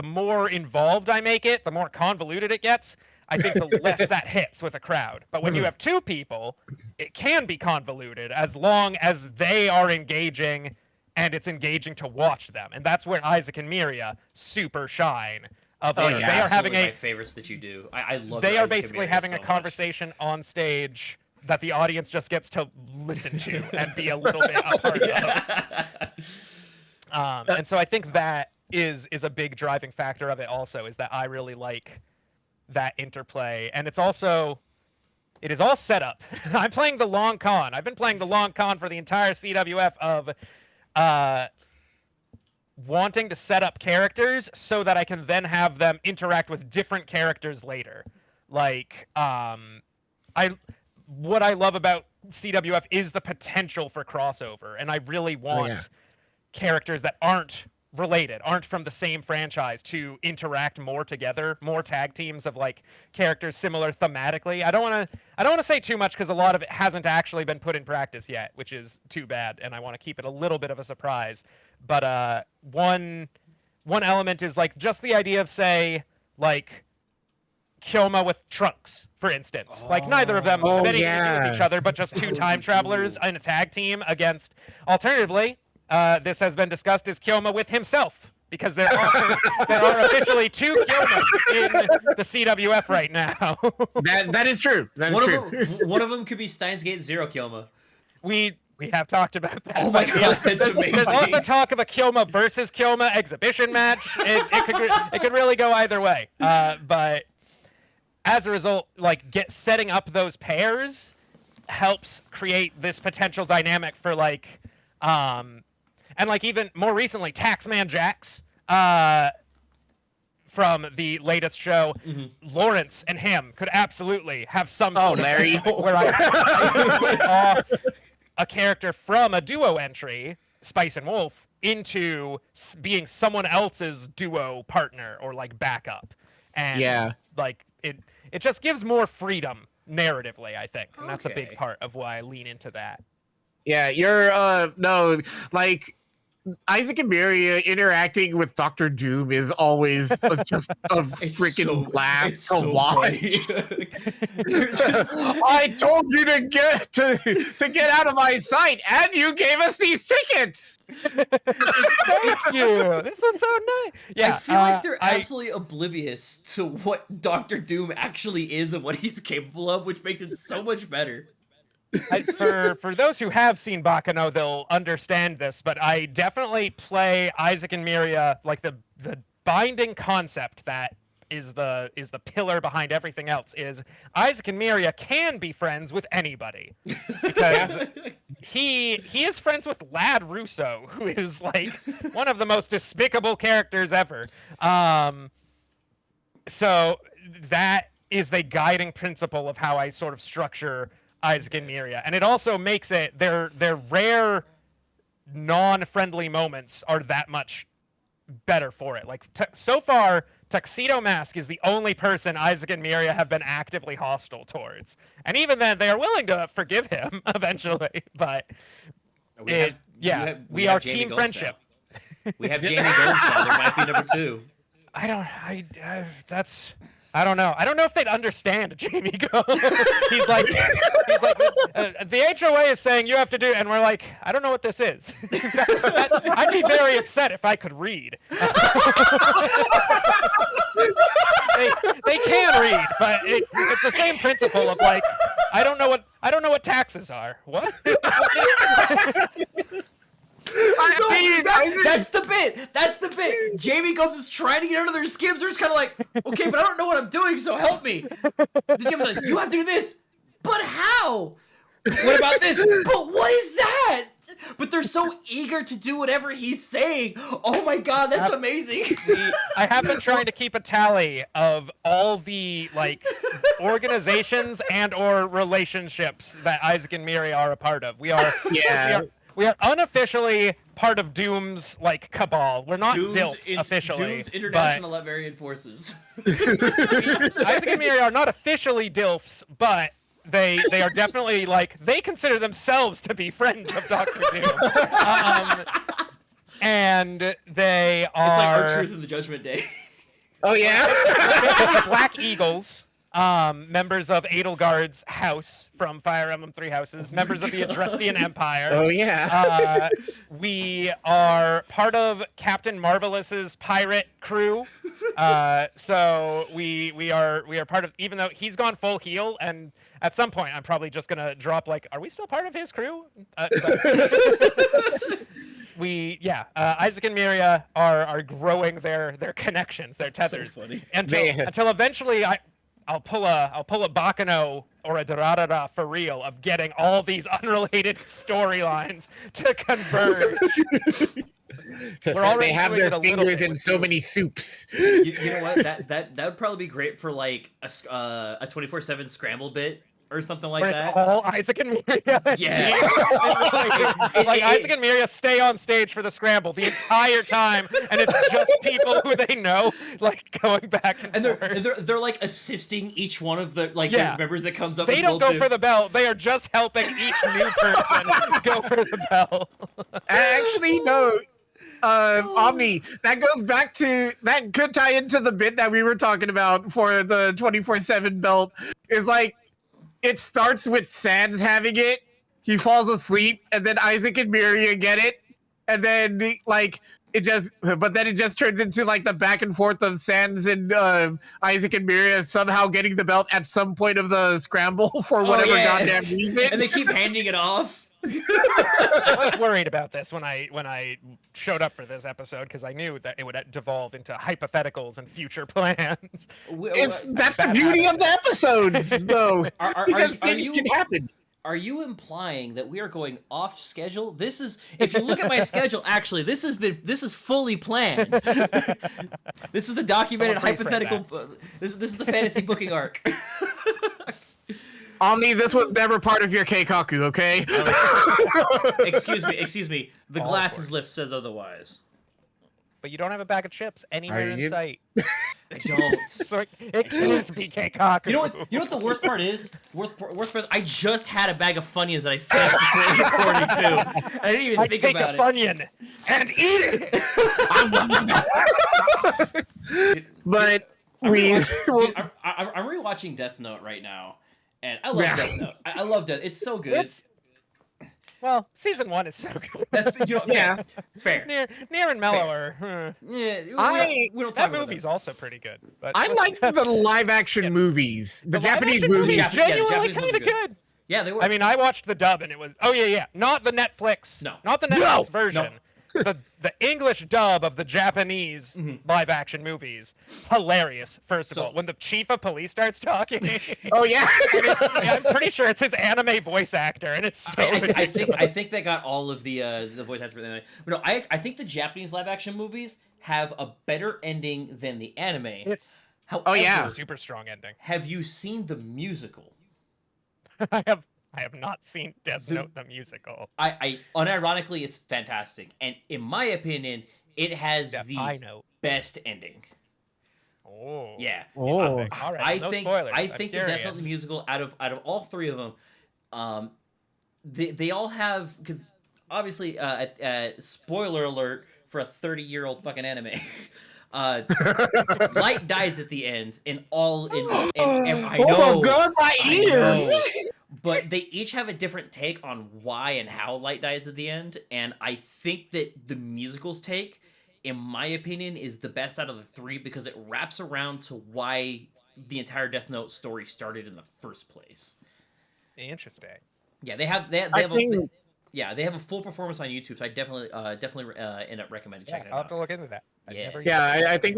Speaker 3: more involved I make it, the more convoluted it gets. I think the less that hits with a crowd. But when you have two people, it can be convoluted as long as they are engaging and it's engaging to watch them. And that's where Isaac and Miria super shine. They are having
Speaker 2: my favorites that you do. I love.
Speaker 3: They are basically having a conversation on stage that the audience just gets to listen to and be a little bit a part of. And so I think that is a big driving factor of it also, is that I really like that interplay. And it is all set up. I'm playing the long con. I've been playing the long con for the entire CWF of wanting to set up characters so that I can then have them interact with different characters later. Like, what I love about CWF is the potential for crossover, and I really want characters that aren't related, aren't from the same franchise, to interact more together, more tag teams of like characters similar thematically. I don't want to say too much because a lot of it hasn't actually been put in practice yet, which is too bad, and I want to keep it a little bit of a surprise. But one element is like just the idea of, say, like Kyoma with Trunks, for instance. Like neither of them have anything to do with each other, but just two time travelers in a tag team against, alternatively, this has been discussed as Kyoma with himself, because there are officially two Kyomas in the CWF right now.
Speaker 1: That is true.
Speaker 2: One of them could be Steins Gate Zero Kyoma.
Speaker 3: We have talked about that.
Speaker 2: Oh my god, that's amazing.
Speaker 3: There's also talk of a Kyoma versus Kyoma exhibition match. It could really go either way. But as a result, like setting up those pairs helps create this potential dynamic for like, and like even more recently, Taxman Jax from the latest show, Lawrence and him could absolutely have some.
Speaker 1: Oh, Larry,
Speaker 3: where I split off a character from a duo entry, Spice and Wolf, into being someone else's duo partner or like backup, and like it just gives more freedom narratively, I think, and that's a big part of why I lean into that.
Speaker 1: Yeah, you're no, like Isaac and Miria interacting with Doctor Doom is always just a freaking blast to watch. I told you to get out of my sight, and you gave us these tickets.
Speaker 3: Thank you. This is so nice. Yeah,
Speaker 2: I feel like they're absolutely oblivious to what Doctor Doom actually is and what he's capable of, which makes it so much better.
Speaker 3: For those who have seen Bakano, they'll understand this, but I definitely play Isaac and Miria like the binding concept that is the pillar behind everything else is Isaac and Miria can be friends with anybody, because he is friends with Lad Russo, who is like one of the most despicable characters ever. So that is the guiding principle of how I sort of structure Isaac and Miria, and it also makes it their rare non-friendly moments are that much better for it. Like so far, Tuxedo Mask is the only person Isaac and Miria have been actively hostile towards, and even then, they are willing to forgive him eventually. But we are team friendship.
Speaker 2: We have Jamie Goldstar. There might be number 2.
Speaker 3: I don't know. I don't know if they'd understand Jamie Go. he's like, the HOA is saying you have to do, and we're like, I don't know what this is. I'd be very upset if I could read. they can read, but it's the same principle of like, I don't know what taxes are. What?
Speaker 2: That's the bit. That's the bit. Jamie Combs is trying to get out of their schemes. They're just kind of like, okay, but I don't know what I'm doing, so help me. The Jamie's like, you have to do this. But how? What about this? But what is that? But they're so eager to do whatever he's saying. Oh my god, that's amazing.
Speaker 3: I have been trying to keep a tally of all the like organizations and or relationships that Isaac and Miria are a part of. We are unofficially part of Doom's like cabal. We're not DILFs officially.
Speaker 2: Doom's International Latvian Forces.
Speaker 3: Isaac and Miria are not officially DILFs, but they are definitely like they consider themselves to be friends of Doctor Doom. And they are.
Speaker 2: It's like our Truth in the Judgment Day.
Speaker 1: Oh yeah.
Speaker 3: Black Eagles. Members of Edelgard's house from Fire Emblem Three Houses, members of the Adrestian Empire.
Speaker 1: Oh yeah.
Speaker 3: We are part of Captain Marvelous's pirate crew. So we are part of, even though he's gone full heel, and at some point I'm probably just gonna drop like, are we still part of his crew? Isaac and Miria are growing their connections, their tethers,
Speaker 2: so funny.
Speaker 3: until eventually I'll pull a Bakano or a Durarara for real of getting all these unrelated storylines to converge.
Speaker 1: They have their fingers in so many soups.
Speaker 2: You know what? That would probably be great for like a 24/7 scramble bit or something like that.
Speaker 3: It's all Isaac and Miria.
Speaker 2: Yeah.
Speaker 3: like Isaac and Miria stay on stage for the scramble the entire time, and it's just people who they know, like going back and forth.
Speaker 2: They're like assisting each one of the the members that comes up.
Speaker 3: They don't go for the bell. They are just helping each new person go for the bell.
Speaker 1: Actually, no. Omni, that goes back to, that could tie into the bit that we were talking about for the 24/7 belt. Is like, it starts with Sans having it, he falls asleep, and then Isaac and Miria get it, and then like it just turns into like the back and forth of Sans and Isaac and Miria somehow getting the belt at some point of the scramble for whatever goddamn reason,
Speaker 2: and they keep handing it off.
Speaker 3: I was worried about this when I showed up for this episode, because I knew that it would devolve into hypotheticals and future plans.
Speaker 1: That's the beauty of the episodes, though, because things can happen.
Speaker 2: Are you implying that we are going off schedule? This is, if you look at my schedule, actually, this is fully planned. This is the documented hypothetical. This is the fantasy booking arc.
Speaker 1: Omni, this was never part of your Keikaku, okay?
Speaker 2: Excuse me. The glasses lift says otherwise.
Speaker 3: But you don't have a bag of chips anywhere in sight.
Speaker 2: I don't.
Speaker 3: So it can't be Keikaku.
Speaker 2: You know what the worst part is? Worst part is I just had a bag of Funyuns that I finished before recording too. I didn't even think about it.
Speaker 3: Take a Funyun and eat
Speaker 1: it. But
Speaker 2: I'm rewatching Death Note right now, and I love Death Note. I love Death. It's so good.
Speaker 3: Well, season 1 is so good.
Speaker 2: That's fair.
Speaker 3: Near and Mellow are.
Speaker 2: Yeah, we don't talk
Speaker 3: that
Speaker 2: about
Speaker 3: movie's also pretty good. But
Speaker 1: I like the live action movies, the Japanese movies.
Speaker 3: Genuinely kind of good.
Speaker 2: Yeah, they were.
Speaker 3: I mean, I watched the dub and it was. Oh yeah, not the Netflix.
Speaker 2: No,
Speaker 3: not the Netflix version. No. The English dub of the Japanese live action movies, hilarious. First of all, when the chief of police starts talking,
Speaker 1: oh yeah,
Speaker 3: I'm pretty sure it's his anime voice actor, and it's so.
Speaker 2: I think they got all of the voice actors for the anime. But no, I think the Japanese live action movies have a better ending than the anime.
Speaker 3: However, it's a super strong ending.
Speaker 2: Have you seen the musical?
Speaker 3: I have not seen Death Note the musical.
Speaker 2: I unironically, it's fantastic, and in my opinion, it has the best ending.
Speaker 3: Oh
Speaker 2: yeah.
Speaker 3: Oh, all right.
Speaker 2: I
Speaker 3: No
Speaker 2: think
Speaker 3: spoilers.
Speaker 2: I think the Death Note the musical out of all three of them, they all have, because obviously, spoiler alert for a 30-year-old fucking anime. Light dies at the end, and I know.
Speaker 1: Oh my god, my ears!
Speaker 2: But they each have a different take on why and how Light dies at the end, and I think that the musical's take, in my opinion, is the best out of the three because it wraps around to why the entire Death Note story started in the first place.
Speaker 3: Interesting.
Speaker 2: Yeah, they have a full performance on YouTube, so I definitely end up recommending checking it out.
Speaker 3: I'll have to look into that.
Speaker 1: I think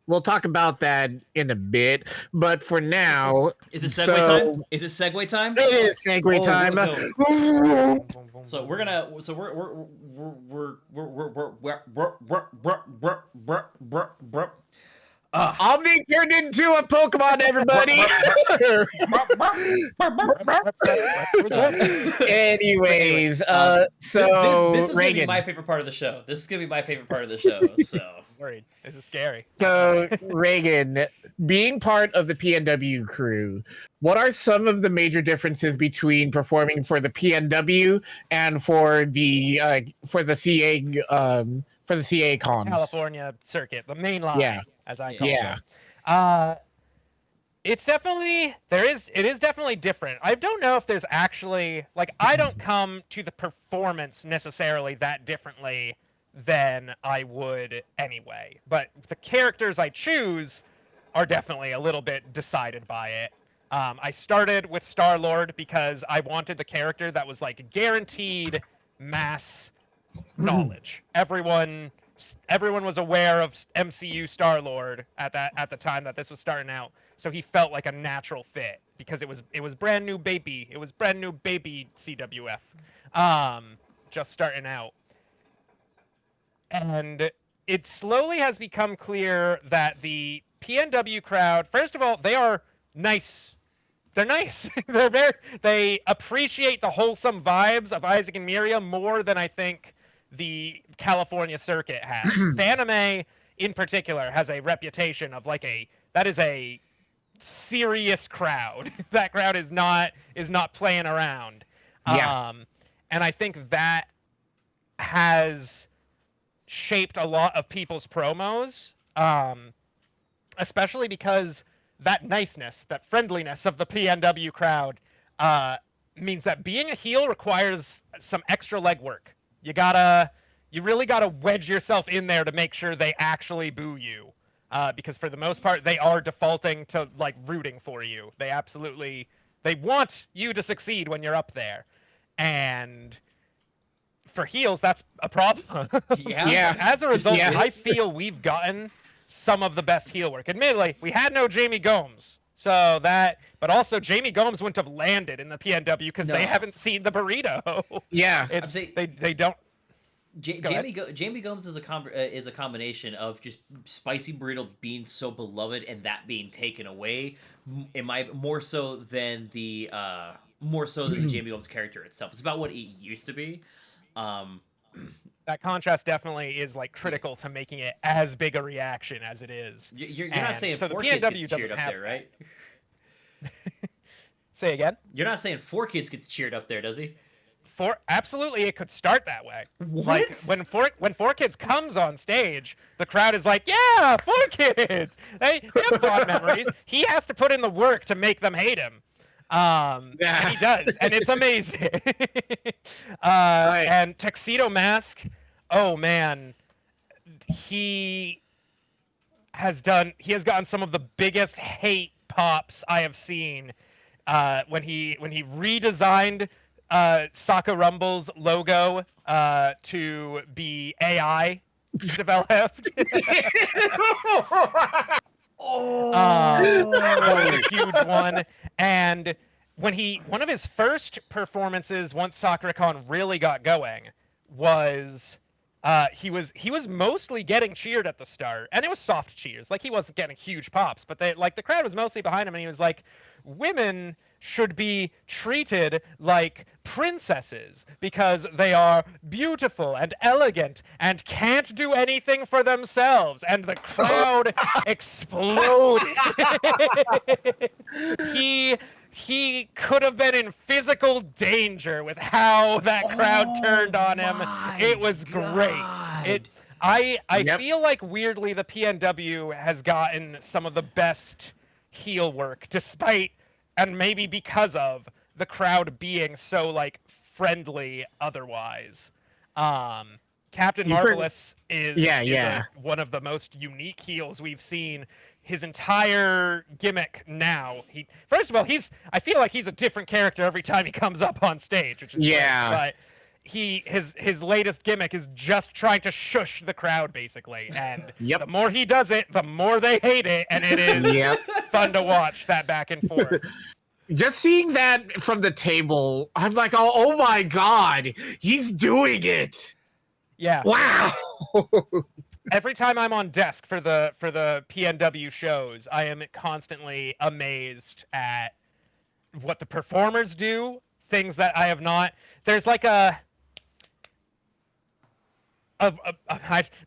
Speaker 1: we'll talk about that in a bit, but for now,
Speaker 2: is it segue time? Is it segue time?
Speaker 1: It is segue time.
Speaker 2: So we're gonna. So we're
Speaker 1: Omni turned into a Pokemon, everybody. Anyways, so
Speaker 2: this is
Speaker 1: Reagan.
Speaker 2: gonna be my favorite part of the show. This is gonna be my favorite part of the show. So
Speaker 3: worried. This is scary.
Speaker 1: So Reagan, being part of the PNW crew, what are some of the major differences between performing for the PNW and for the CA cons?
Speaker 3: California circuit, the main line, as I call it. It's definitely it is definitely different. I don't know if there's actually I don't come to the performance necessarily that differently than I would anyway. But the characters I choose are definitely a little bit decided by it. I started with Star-Lord because I wanted the character that was guaranteed mass knowledge. Everyone was aware of MCU Star-Lord at the time that this was starting out, so he felt like a natural fit because it was brand new baby. It was brand new baby CWF, just starting out. And it slowly has become clear that the PNW crowd, first of all, they are nice. They're nice. They appreciate the wholesome vibes of Isaac and Miriam more than I think the California circuit has. Fanime, in particular, has a reputation of that is a serious crowd. That crowd is not playing around.
Speaker 1: Yeah.
Speaker 3: And I think that has shaped a lot of people's promos, especially because that niceness, that friendliness of the PNW crowd means that being a heel requires some extra legwork. You really gotta wedge yourself in there to make sure they actually boo you, because for the most part they are defaulting to rooting for you. They want you to succeed when you're up there, and for heels, that's a problem.
Speaker 2: Yeah.
Speaker 3: As a result, I feel we've gotten some of the best heel work. Admittedly, we had no Jamie Gomes So that, but also Jamie Gomes wouldn't have landed in the PNW because they
Speaker 2: No.
Speaker 3: haven't seen the burrito.
Speaker 1: Yeah.
Speaker 3: It's
Speaker 2: saying-
Speaker 3: they don't.
Speaker 2: Jamie Gomes is a combination of just spicy burrito being so beloved and that being taken away, more so than the Jamie Gomes character itself. It's about what it used to be.
Speaker 3: That contrast definitely is like critical to making it as big a reaction as it is.
Speaker 2: You're not saying
Speaker 3: so the
Speaker 2: 4 Kids
Speaker 3: PNW
Speaker 2: gets
Speaker 3: doesn't
Speaker 2: cheered up
Speaker 3: have
Speaker 2: there, right?
Speaker 3: Say again.
Speaker 2: You're not saying 4 Kids gets cheered up there, does he?
Speaker 3: Absolutely, it could start that way.
Speaker 2: What?
Speaker 3: Like when 4 Kids comes on stage, the crowd is like, "Yeah, 4 Kids." They have fond memories. He has to put in the work to make them hate him. And he does, and it's amazing. And Tuxedo Mask, oh man, he has gotten some of the biggest hate pops I have seen. When he redesigned Saka Rumble's logo to be AI developed. That was a huge one. And one of his first performances once SakuraCon really got going was he was mostly getting cheered at the start, and it was soft cheers. Like he wasn't getting huge pops, but the crowd was mostly behind him, and he was like, women should be treated like princesses because they are beautiful and elegant and can't do anything for themselves. And the crowd exploded. He could have been in physical danger with how that crowd turned on him. It was great. I feel like weirdly the PNW has gotten some of the best heel work despite, and maybe because of, the crowd being so like friendly otherwise. Captain Marvelous is one of the most unique heels we've seen. His entire gimmick now. First of all, I feel like he's a different character every time he comes up on stage, which is great, but his latest gimmick is just trying to shush the crowd basically, and the more he does it, the more they hate it, and it is fun to watch that back and forth.
Speaker 1: Just seeing that from the table, I'm like, oh my god, he's doing it.
Speaker 3: Yeah.
Speaker 1: Wow.
Speaker 3: Every time I'm on desk for the PNW shows, I am constantly amazed at what the performers do, things that I have not. There's like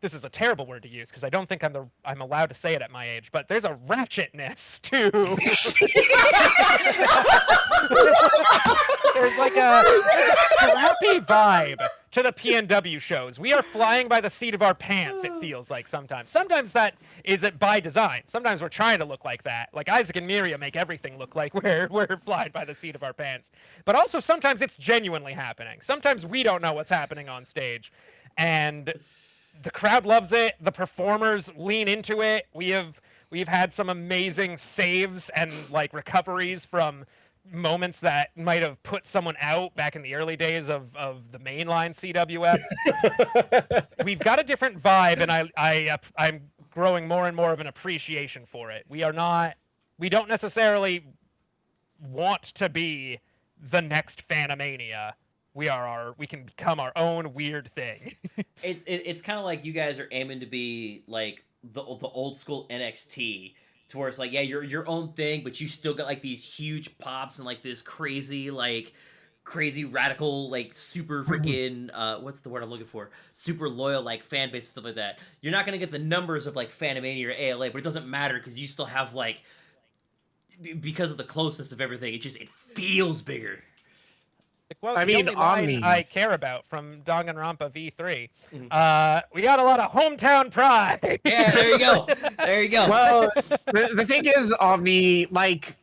Speaker 3: this is a terrible word to use because I don't think I'm allowed to say it at my age, but there's a ratchetness to there's a scrappy vibe to the PNW shows. We are flying by the seat of our pants, it feels like sometimes. Sometimes that is it by design. Sometimes we're trying to look like that. Like Isaac and Miria make everything look like we're flying by the seat of our pants. But also sometimes it's genuinely happening. Sometimes we don't know what's happening on stage. And the crowd loves it. The performers lean into it. We've had some amazing saves and like recoveries from moments that might have put someone out back in the early days of the mainline CWF. We've got a different vibe, and I'm growing more and more of an appreciation for it. We don't necessarily want to be the next Fanimania. We can become our own weird thing.
Speaker 2: It's kind of like you guys are aiming to be like the old school NXT, to where it's like, yeah, you're your own thing, but you still got like these huge pops and like this crazy radical, like super freaking what's the word I'm looking for? Super loyal like fan base and stuff like that. You're not gonna get the numbers of like Fanimania or ALA, but it doesn't matter because you still have like, because of the closest of everything, it feels bigger.
Speaker 3: Well,
Speaker 1: I mean, Omni.
Speaker 3: I care about from Danganronpa V3. We got a lot of hometown pride.
Speaker 2: Yeah, there you go. There you go.
Speaker 1: Well, the thing is, Omni, like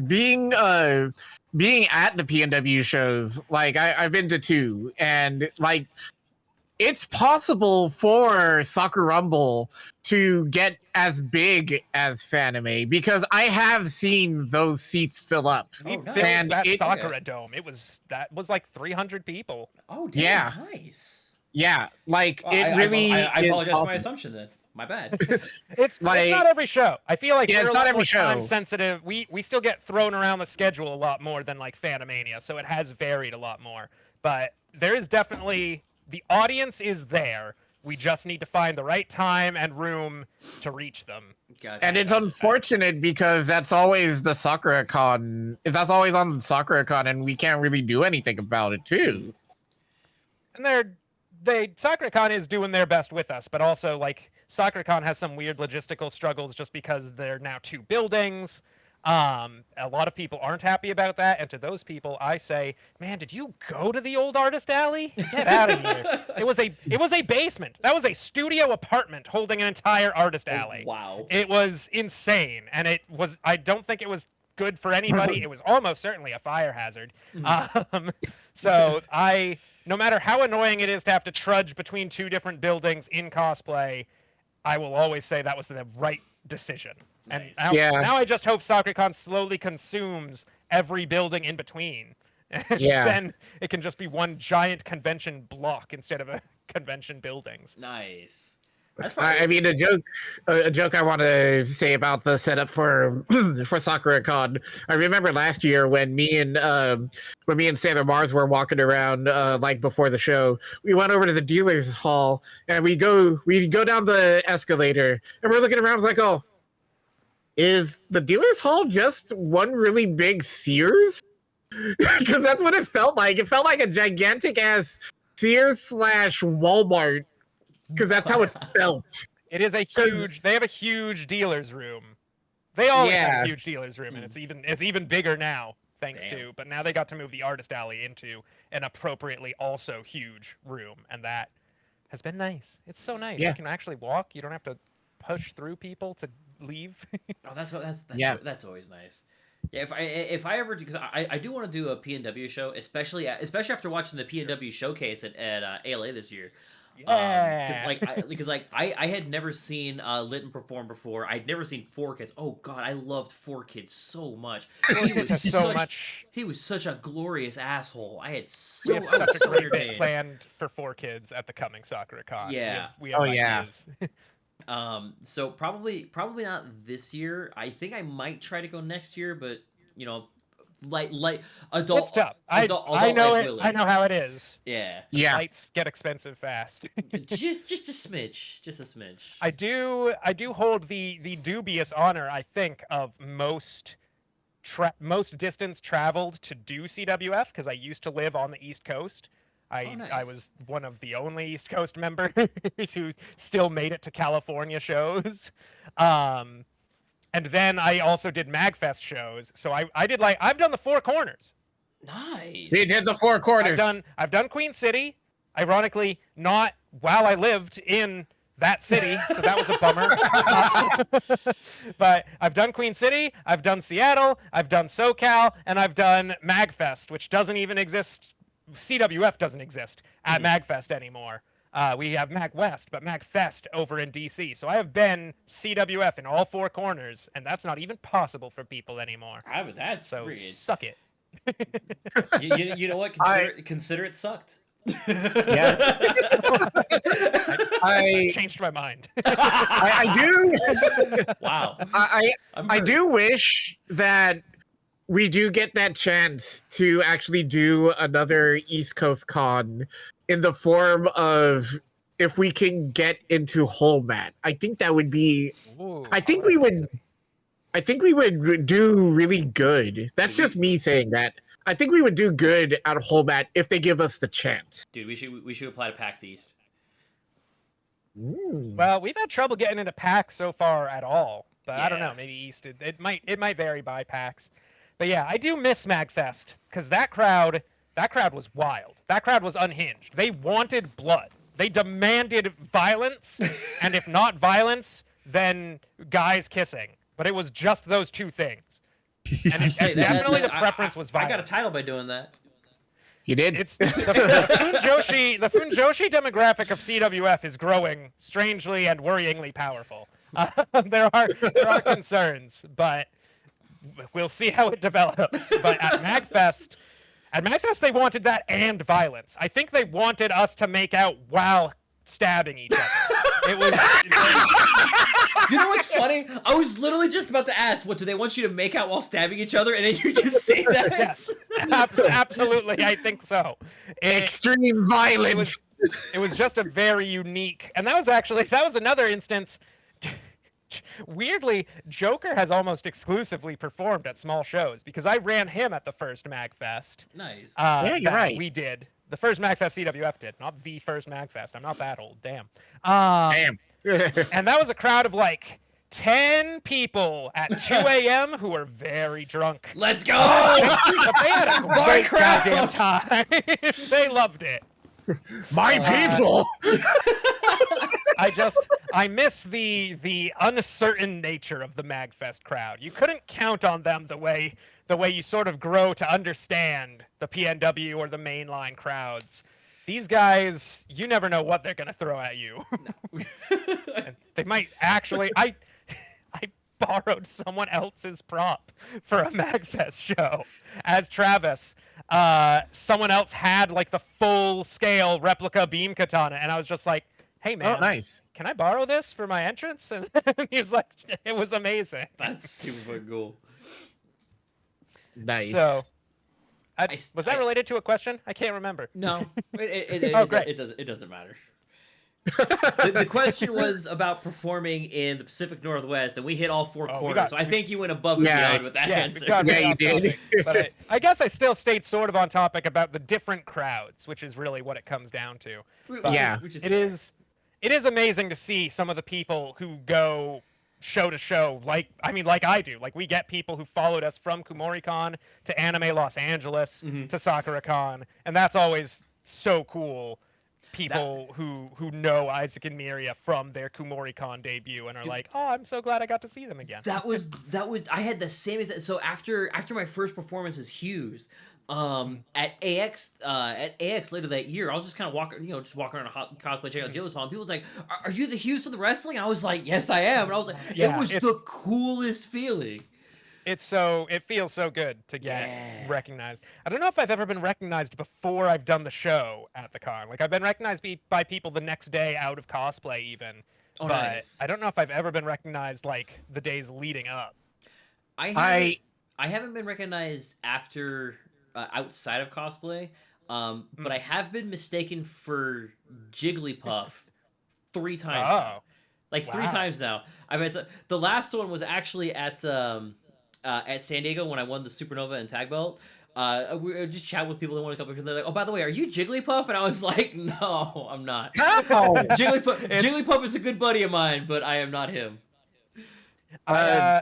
Speaker 1: being at the PNW shows, like I've been to 2, and like it's possible for Soccer Rumble to get as big as Fanime because I have seen those seats fill up.
Speaker 3: And that Sakura Dome, that was like 300 people.
Speaker 2: Oh, damn,
Speaker 1: yeah,
Speaker 2: nice.
Speaker 1: Yeah, like
Speaker 2: I
Speaker 1: really.
Speaker 2: apologize for my
Speaker 1: awesome.
Speaker 2: assumption then. My bad.
Speaker 3: It's
Speaker 1: Like-
Speaker 3: not every show. I feel like
Speaker 1: Yeah,
Speaker 3: we're
Speaker 1: it's
Speaker 3: a
Speaker 1: not
Speaker 3: lot
Speaker 1: every
Speaker 3: more
Speaker 1: show.
Speaker 3: time sensitive. We still get thrown around the schedule a lot more than like Fanimania, so it has varied a lot more. But there is definitely the audience is there. We just need to find the right time and room to reach them.
Speaker 2: Gotcha.
Speaker 1: And it's unfortunate because that's always the Sakura-con. That's always on the Sakura-con, and we can't really do anything about it too.
Speaker 3: And SakuraCon is doing their best with us, but also like SakuraCon has some weird logistical struggles just because they're now 2 buildings. A lot of people aren't happy about that, and to those people, I say, man, did you go to the old artist alley? Get out of here! It was a basement. That was a studio apartment holding an entire artist alley.
Speaker 2: Wow.
Speaker 3: It was insane, and I don't think it was good for anybody. It was almost certainly a fire hazard. So no matter how annoying it is to have to trudge between 2 different buildings in cosplay, I will always say that was the right decision.
Speaker 2: Nice.
Speaker 3: And
Speaker 1: Yeah.
Speaker 3: now I just hope SakuraCon slowly consumes every building in between.
Speaker 1: Yeah.
Speaker 3: Then it can just be one giant convention block instead of a convention buildings.
Speaker 2: Nice. That's probably,
Speaker 1: I mean, a joke I want to say about the setup for Sakura-con. I remember last year when me and Sailor Mars were walking around like before the show. We went over to the dealers hall and we go down the escalator and we're looking around like, oh, is the dealers hall just one really big Sears? Because that's what it felt like. It felt like a gigantic ass Sears / Walmart. Because that's how it felt.
Speaker 3: It is a huge. They have a huge dealer's room. They always have
Speaker 1: Yeah.
Speaker 3: a huge dealer's room, and it's even bigger now, thanks
Speaker 2: Damn.
Speaker 3: to. But now they got to move the artist alley into an appropriately also huge room, and that has been nice. It's so nice.
Speaker 1: Yeah.
Speaker 3: You can actually walk. You don't have to push through people to leave.
Speaker 2: oh, that's
Speaker 1: Yeah.
Speaker 2: That's always nice. Yeah, if I ever, because I do want to do a PNW show, especially after watching the PNW showcase at ALA this year.
Speaker 3: Yeah.
Speaker 2: Because I had never seen Litton perform before. I'd never seen 4Kids. Oh god, I loved 4Kids so much. He was
Speaker 3: so much.
Speaker 2: He was such a glorious asshole. I had
Speaker 3: We
Speaker 2: so
Speaker 3: have
Speaker 2: I
Speaker 3: such
Speaker 2: was
Speaker 3: a
Speaker 2: so
Speaker 3: great bit
Speaker 2: entertained.
Speaker 3: planned for 4Kids at the coming SakuraCon.
Speaker 2: Yeah.
Speaker 3: We have
Speaker 1: Oh, yeah.
Speaker 3: ideas.
Speaker 2: So probably not this year. I think I might try to go next year, but you know, like adult.
Speaker 3: It's tough.
Speaker 2: Adult
Speaker 3: I know
Speaker 2: life
Speaker 3: it.
Speaker 2: willing.
Speaker 3: I know how it is.
Speaker 2: Yeah,
Speaker 1: Yeah.
Speaker 3: Lights get expensive fast.
Speaker 2: just a smidge, just a smidge.
Speaker 3: I do hold the dubious honor, I think, of most distance traveled to do CWF because I used to live on the East Coast. I
Speaker 2: nice.
Speaker 3: was one of the only East Coast members who still made it to California shows. And then I also did MagFest shows. So I've done the 4 corners.
Speaker 2: Nice.
Speaker 1: He did the 4 quarters.
Speaker 3: I've done Queen City. Ironically, not while I lived in that city, so that was a bummer. But I've done Queen City, I've done Seattle, I've done SoCal, and I've done MagFest, which doesn't even exist. CWF doesn't exist at MagFest anymore. We have MagWest, but MagFest over in DC. So I have been CWF in all 4 corners, and that's not even possible for people anymore.
Speaker 2: That's
Speaker 3: So
Speaker 2: freaking.
Speaker 3: suck it.
Speaker 2: You know what? Consider it sucked.
Speaker 1: Yeah. I
Speaker 3: Changed my mind.
Speaker 1: do.
Speaker 2: Wow.
Speaker 1: I do wish that we do get that chance to actually do another East Coast con in the form of if we can get into Holmat. I think that would be.
Speaker 3: Ooh,
Speaker 1: I think we would do really good. That's just me saying that. I think we would do good at Holmat if they give us the chance.
Speaker 2: Dude, we should apply to PAX East.
Speaker 3: Well, we've had trouble getting into PAX so far at all, but I don't
Speaker 2: Yeah.
Speaker 3: know. Maybe East. It might vary by PAX. But yeah, I do miss MagFest because that crowd was wild. That crowd was unhinged. They wanted blood. They demanded violence, and if not violence, then guys kissing. But it was just those 2 things. And definitely the preference was violence.
Speaker 2: I got a title by doing that.
Speaker 1: You did.
Speaker 3: It's the Funjoshi demographic of CWF is growing strangely and worryingly powerful. There are concerns, but we'll see how it develops. But at MagFest they wanted that and violence. I think they wanted us to make out while stabbing each other. It was.
Speaker 2: You know what's funny? I was literally just about to ask, what do they want you to make out while stabbing each other? And then you just say that.
Speaker 3: Yes, absolutely, I think so.
Speaker 1: Extreme violence.
Speaker 3: It was just a very unique, and that was another instance. Weirdly, Joker has almost exclusively performed at small shows because I ran him at the first MagFest.
Speaker 2: Nice.
Speaker 1: Yeah, you're right.
Speaker 3: We did. The first MagFest CWF did, not the first MagFest. I'm not that old. Damn.
Speaker 1: Damn.
Speaker 3: And that was a crowd of like 10 people at 2 a.m. who were very drunk.
Speaker 2: Let's go!
Speaker 3: But they had a
Speaker 2: Bar
Speaker 3: great
Speaker 2: crowd!
Speaker 3: goddamn time. They loved it.
Speaker 1: My people.
Speaker 3: I miss the uncertain nature of the MagFest crowd. You couldn't count on them the way you sort of grow to understand the PNW or the mainline crowds. These guys, you never know what they're gonna throw at you. And they might actually. I borrowed someone else's prop for a MagFest show as Travis. Someone else had like the full scale replica beam katana, and I was just like, "Hey man,
Speaker 1: Oh, nice.
Speaker 3: can I borrow this for my entrance?" And he was like, "It was amazing."
Speaker 2: That's super cool.
Speaker 1: Nice.
Speaker 3: So, was that related to a question? I can't remember.
Speaker 2: No,
Speaker 3: Oh, great.
Speaker 2: It doesn't matter. The question was about performing in the Pacific Northwest, and we hit all four corners. So I think you went above and beyond with that answer.
Speaker 1: Yeah, you did.
Speaker 3: But I guess I still stayed sort of on topic about the different crowds, which is really what it comes down to. But
Speaker 1: Yeah.
Speaker 3: it is amazing to see some of the people who go show to show, like I do. Like we get people who followed us from KumoriCon to Anime Los Angeles to SakuraCon, and that's always so cool. People who know Isaac and Miria from their KumoriCon debut and are like, "Oh, I'm so glad I got to see them again."
Speaker 2: That was I had the same exact. So after my first performance as Hughes, at AX later that year, I was just kind of walking around a cosplay checking out Joe's hall, and people was like, "Are you the Hughes from the wrestling?" I was like, "Yes, I am," and I was like, "It was the coolest feeling."
Speaker 3: It feels so good to get recognized. I don't know if I've ever been recognized before I've done the show at the con. Like I've been recognized by people the next day out of cosplay even.
Speaker 2: Oh,
Speaker 3: but
Speaker 2: nice.
Speaker 3: I don't know if I've ever been recognized like the days leading up.
Speaker 2: I haven't been recognized after outside of cosplay, but I have been mistaken for Jigglypuff 3 times. Now. Like 3 times now. I mean, the last one was actually at San Diego when I won the Supernova and Tag Belt. We were just chatting with people that want to come up here. They're like, "Oh, by the way, are you Jigglypuff?" And I was like, "No, I'm not." Jigglypuff is a good buddy of mine, but I am not him.
Speaker 3: Go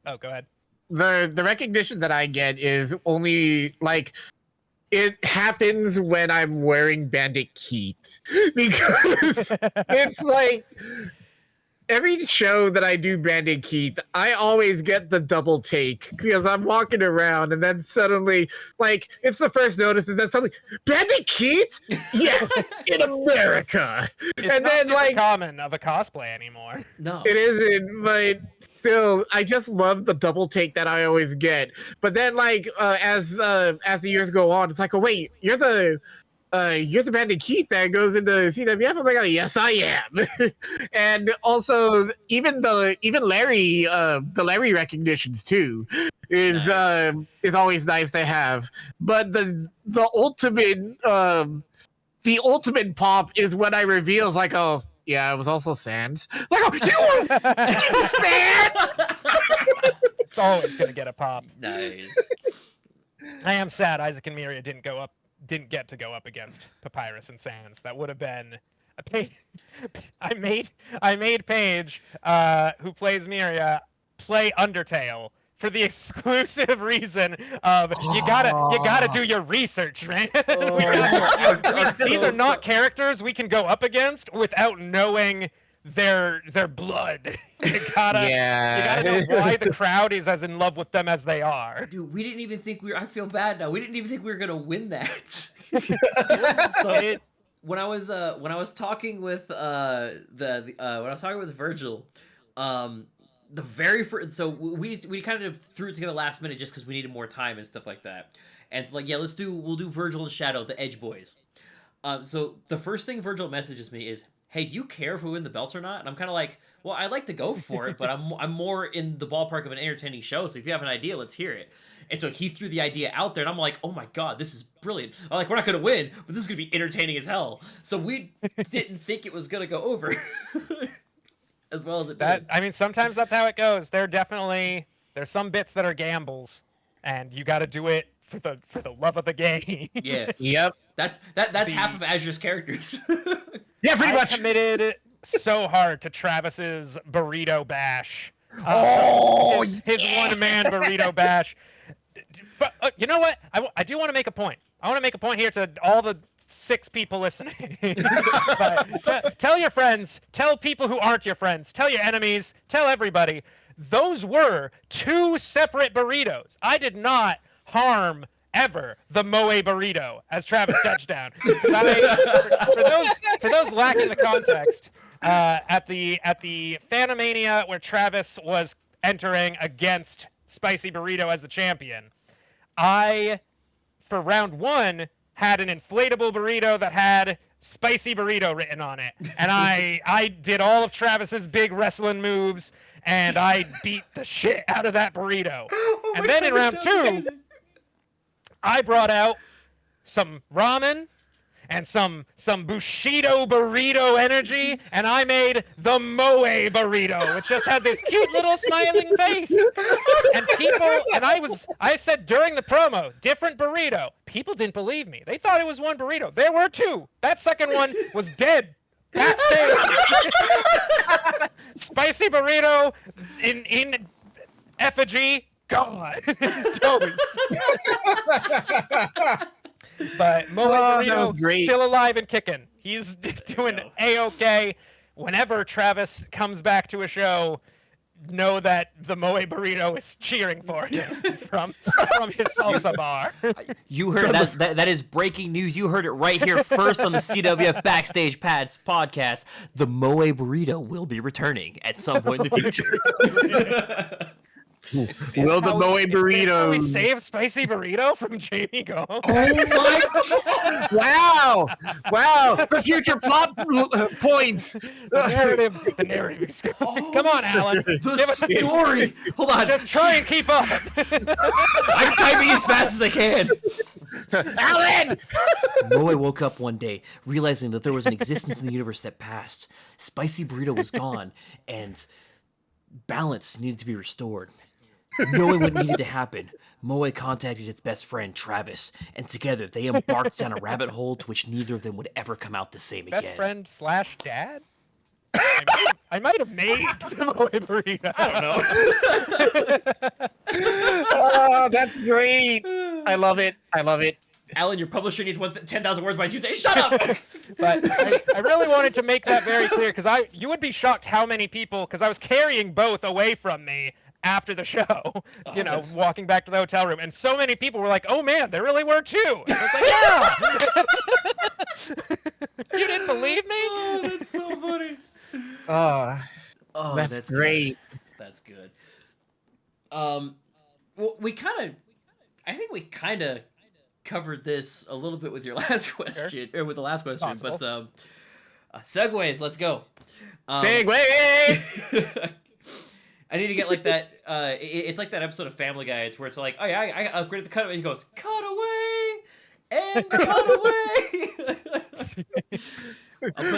Speaker 3: ahead.
Speaker 1: The recognition that I get is only like it happens when I'm wearing Bandit Keith because it's like every show that I do Bandit Keith, I always get the double take because I'm walking around and then suddenly, like, it's the first notice and then suddenly, Bandit Keith? Yes, in America.
Speaker 3: It's
Speaker 1: and
Speaker 3: not
Speaker 1: then,
Speaker 3: super
Speaker 1: like,
Speaker 3: common of a cosplay anymore.
Speaker 2: No,
Speaker 1: it isn't, but still, I just love the double take that I always get. But then, like, as the years go on, it's like, oh, wait, you're the Bandit Keith that goes into CWF. I'm like, yes, I am. And also, even Larry, the Larry recognitions too, is always nice to have. But the ultimate pop is when I reveal, it's like, oh yeah, it was also Sans. Like, oh, you were Sans.
Speaker 3: It's always gonna get a pop.
Speaker 2: nice.
Speaker 3: I am sad Isaac and Miria didn't get to go up against Papyrus and Sans. That would have been a I made Paige, who plays Miria, play Undertale for the exclusive reason of you gotta do your research, man. These are not characters we can go up against without knowing their blood. You gotta know why the crowd is as in love with them as they are.
Speaker 2: Dude, we didn't even think I feel bad now. We didn't even think we were gonna win that. So when I was talking with Virgil, the very first, so we kind of threw it together last minute just because we needed more time and stuff like that. And it's like, yeah, we'll do Virgil and Shadow, the Edge Boys. So the first thing Virgil messages me is, hey, do you care if we win the belts or not? And I'm kind of like, well, I'd like to go for it, but I'm more in the ballpark of an entertaining show. So if you have an idea, let's hear it. And so he threw the idea out there, and I'm like, oh my god, this is brilliant. I'm like, we're not gonna win, but this is gonna be entertaining as hell. So we didn't think it was gonna go over as well as it did.
Speaker 3: I mean, sometimes that's how it goes. There's some bits that are gambles, and you got to do it for the love of the game.
Speaker 2: Yeah.
Speaker 1: Yep.
Speaker 2: That's half of Azure's characters.
Speaker 1: Yeah, pretty
Speaker 3: I
Speaker 1: much.
Speaker 3: committed so hard to Travis's burrito bash. His one-man burrito bash. But you know what? I do want to make a point. I want to make a point here to all the 6 people listening. But tell your friends, tell people who aren't your friends, tell your enemies, tell everybody. Those were 2 separate burritos. I did not harm ever the Moe burrito as Travis touchdown. For those lacking the context, at the Fanimania where Travis was entering against Spicy Burrito as the champion, I, for round 1, had an inflatable burrito that had Spicy Burrito written on it. And I did all of Travis's big wrestling moves, and I beat the shit out of that burrito.
Speaker 2: Oh
Speaker 3: And then in round 2, I brought out some ramen and some Bushido burrito energy, and I made the Moe burrito, which just had this cute little smiling face. And I said during the promo, different burrito. People didn't believe me. They thought it was one burrito. There were 2. That second one was dead. Backstage. Spicy burrito in effigy. God. Toby's. But Moe Burrito still alive and kicking. He's doing A-okay. Whenever Travis comes back to a show, know that the Moe Burrito is cheering for him from his salsa bar.
Speaker 2: You heard that is breaking news. You heard it right here first on the CWF Backstage Pads podcast. The Moe Burrito will be returning at some point in the future.
Speaker 1: Will the Moe burrito?
Speaker 3: We save Spicy Burrito from Jamie Gomes.
Speaker 2: Oh my!
Speaker 1: Wow! The future plot points.
Speaker 3: The narrative is going. Come on, Alan.
Speaker 2: The story. Hold on.
Speaker 3: Just try and keep up.
Speaker 2: I'm typing as fast as I can.
Speaker 1: Alan!
Speaker 2: Moe woke up one day, realizing that there was an existence in the universe that passed. Spicy Burrito was gone, and balance needed to be restored. Knowing what needed to happen, Moe contacted its best friend, Travis, and together they embarked down a rabbit hole to which neither of them would ever come out the same again.
Speaker 3: Best friend / dad? I might have made the Moe Burrito.
Speaker 2: I don't know.
Speaker 1: Oh, that's great. I love it.
Speaker 2: Alan, your publisher needs 10,000 words by Tuesday. Shut up!
Speaker 3: But I really wanted to make that very clear, because you would be shocked how many people, because I was carrying both away from me after the show, walking back to the hotel room, and so many people were like, "Oh man, there really were 2." And I was like, "Yeah." You didn't believe me?
Speaker 2: Oh, that's so funny.
Speaker 1: Oh, that's great.
Speaker 2: Good. That's good. Well, I think we kind of covered this a little bit with your last question, or with the last question,
Speaker 3: Possible.
Speaker 2: but segues, let's go.
Speaker 1: Segue!
Speaker 2: I need to get like that. It's like that episode of Family Guy. It's where it's like, oh yeah, I upgraded the cutaway. He goes, cut away and cut away.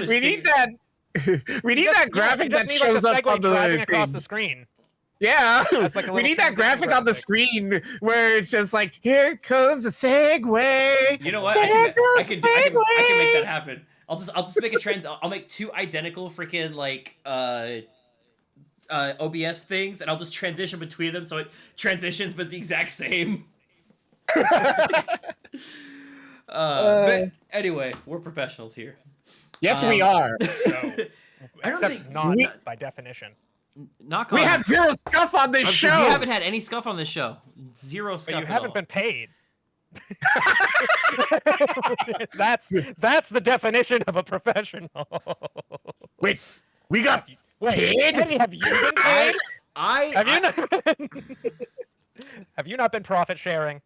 Speaker 1: We need that. We need that graphic that shows up on the
Speaker 3: driving across the screen.
Speaker 1: Yeah,
Speaker 3: like
Speaker 1: we need that graphic on the screen where it's just like, here comes a segue.
Speaker 2: You know what? I can make that happen. I'll just make a I'll make 2 identical freaking like OBS things, and I'll just transition between them so it transitions, but it's the exact same. But anyway, we're professionals here.
Speaker 1: Yes, we are.
Speaker 3: So,
Speaker 2: I don't think
Speaker 3: not by definition.
Speaker 2: Knock on.
Speaker 1: We have 0 scuff on this show.
Speaker 2: We haven't had any scuff on this show. 0 scuff.
Speaker 3: But you
Speaker 2: at
Speaker 3: haven't
Speaker 2: all.
Speaker 3: been paid. That's the definition of a professional.
Speaker 1: Wait, we got paid?
Speaker 3: Eddie, have you been paid?
Speaker 2: Have
Speaker 3: you not been profit sharing?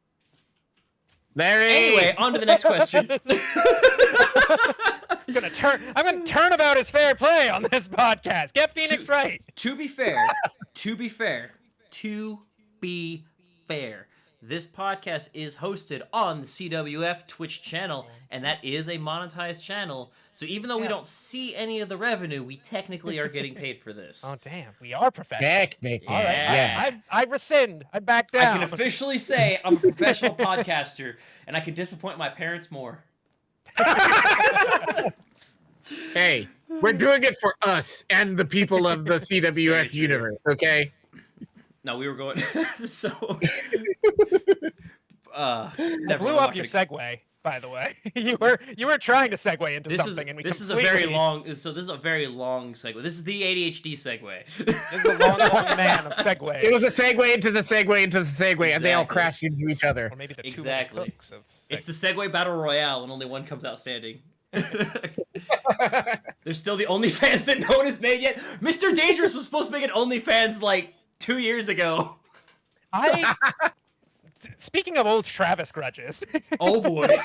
Speaker 1: Larry.
Speaker 2: Anyway, on to the next question.
Speaker 3: I'm gonna turn about his fair play on this podcast. Get Phoenix right.
Speaker 2: To be fair, this podcast is hosted on the CWF Twitch channel, and that is a monetized channel. So even though we don't see any of the revenue, we technically are getting paid for this.
Speaker 3: Oh damn, we are professional.
Speaker 1: Technically.
Speaker 3: All right,
Speaker 2: Yeah.
Speaker 3: I rescind. I back down.
Speaker 2: I can officially say I'm a professional podcaster, and I can disappoint my parents more.
Speaker 1: Hey, we're doing it for us and the people of the CWF universe, okay?
Speaker 2: No, we were going so.
Speaker 3: I
Speaker 2: Never
Speaker 3: blew
Speaker 2: mind,
Speaker 3: up your segue, by the way. you were trying to segue into something, and we
Speaker 2: this is a
Speaker 3: completely...
Speaker 2: very long. So this is a very long segue. This is the ADHD segue.
Speaker 3: This is a long man of segues.
Speaker 1: It was a segue into the segue into the segue, and they all
Speaker 2: Exactly.
Speaker 1: crashed into each other.
Speaker 3: Or maybe the
Speaker 2: Exactly.
Speaker 3: two hooks of
Speaker 2: It's the Segway Battle Royale, and only one comes out standing. There's still the OnlyFans that no one has made yet. Mr. Dangerous was supposed to make an OnlyFans like 2 years ago.
Speaker 3: Speaking of old Travis grudges.
Speaker 2: Oh boy.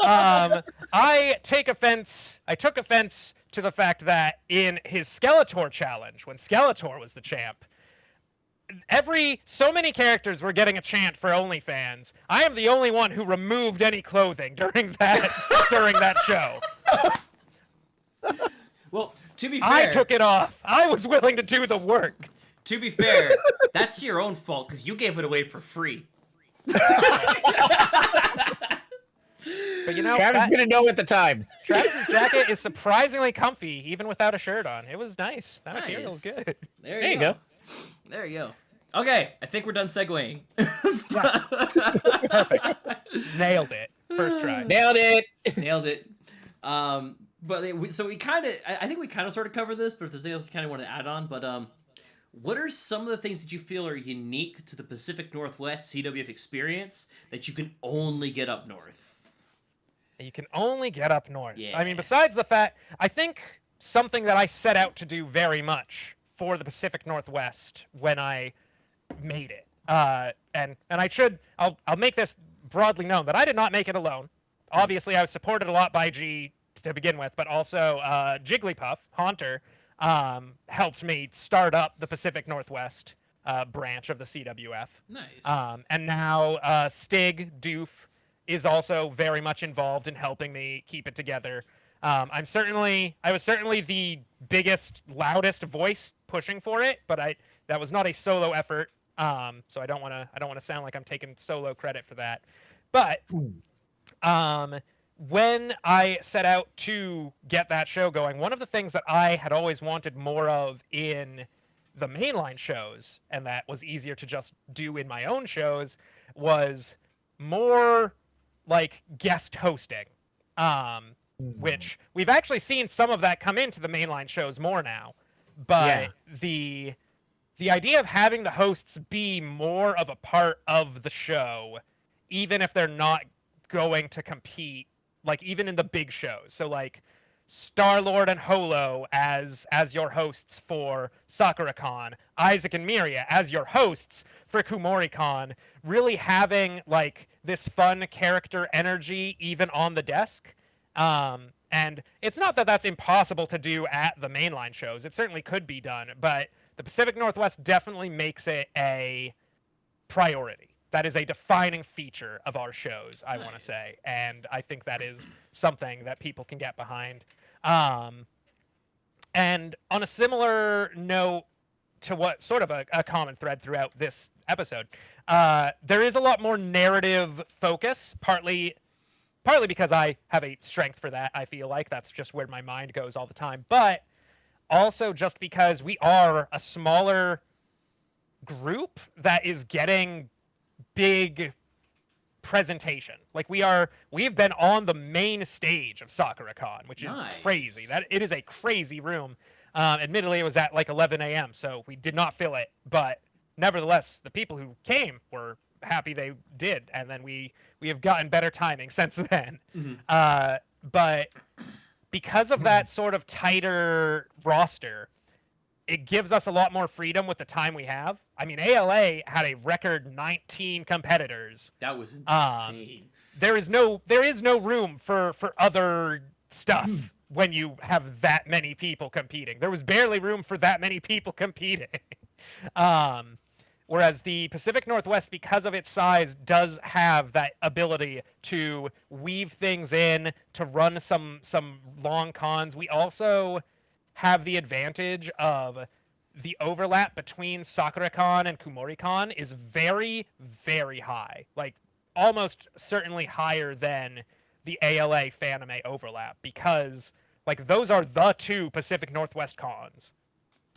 Speaker 3: I took offense to the fact that in his Skeletor challenge, when Skeletor was the champ, so many characters were getting a chant for OnlyFans. I am the only one who removed any clothing during that show.
Speaker 2: Well, to be fair,
Speaker 3: I took it off. I was willing to do the work.
Speaker 2: To be fair, that's your own fault because you gave it away for free.
Speaker 3: But you know,
Speaker 1: Travis didn't know at the time.
Speaker 3: Travis's jacket is surprisingly comfy, even without a shirt on. It was nice. That material was good.
Speaker 2: There you go. There you go. Okay, I think we're done segueing.
Speaker 3: Perfect. Nailed it. First try.
Speaker 1: Nailed it.
Speaker 2: Nailed it. So we kind of, I think we kind of sort of covered this, but if there's anything else you kind of want to add on, but what are some of the things that you feel are unique to the Pacific Northwest CWF experience that you can only get up north?
Speaker 3: You can only get up north.
Speaker 2: Yeah.
Speaker 3: I mean, besides the fact, I think something that I set out to do very much for the Pacific Northwest when I made it, and I'll make this broadly known that I did not make it alone. Obviously, I was supported a lot by G to begin with, but also Jigglypuff, Haunter, helped me start up the Pacific Northwest branch of the CWF.
Speaker 2: Nice.
Speaker 3: And now Stig Doof is also very much involved in helping me keep it together. I was certainly the biggest, loudest voice pushing for it, but that was not a solo effort. So I don't want to sound like I'm taking solo credit for that. But when I set out to get that show going, one of the things that I had always wanted more of in the mainline shows, and that was easier to just do in my own shows, was more like guest hosting. Which we've actually seen some of that come into the mainline shows more now. But the idea of having the hosts be more of a part of the show, even if they're not going to compete, like even in the big shows. So like Star-Lord and Holo as your hosts for Sakura-Con, Isaac and Miria as your hosts for Kumori-Con, really having like this fun character energy even on the desk. And it's not that that's impossible to do at the mainline shows. It certainly could be done, but the Pacific Northwest definitely makes it a priority. That is a defining feature of our shows, I want to say. And I think that is something that people can get behind. And on a similar note to what sort of a common thread throughout this episode, there is a lot more narrative focus, partly because I have a strength for that. I feel like that's just where my mind goes all the time. But also just because we are a smaller group that is getting big presentation. Like we've been on the main stage of Sakura-Con, which is crazy. That it is a crazy room. Admittedly, it was at like 11 a.m., so we did not fill it. But nevertheless, the people who came were happy they did, and then we have gotten better timing since then. But because of that sort of tighter roster, it gives us a lot more freedom with the time we have. I mean, ALA had a record 19 competitors.
Speaker 2: That was insane.
Speaker 3: There is no room for other stuff when you have that many people competing. There was barely room for that many people competing. Whereas the Pacific Northwest, because of its size, does have that ability to weave things in, to run some long cons. We also have the advantage of the overlap between SakuraCon and KumoriCon is very, very high. Like, almost certainly higher than the ALA Fanime overlap, because, like, those are the two Pacific Northwest cons.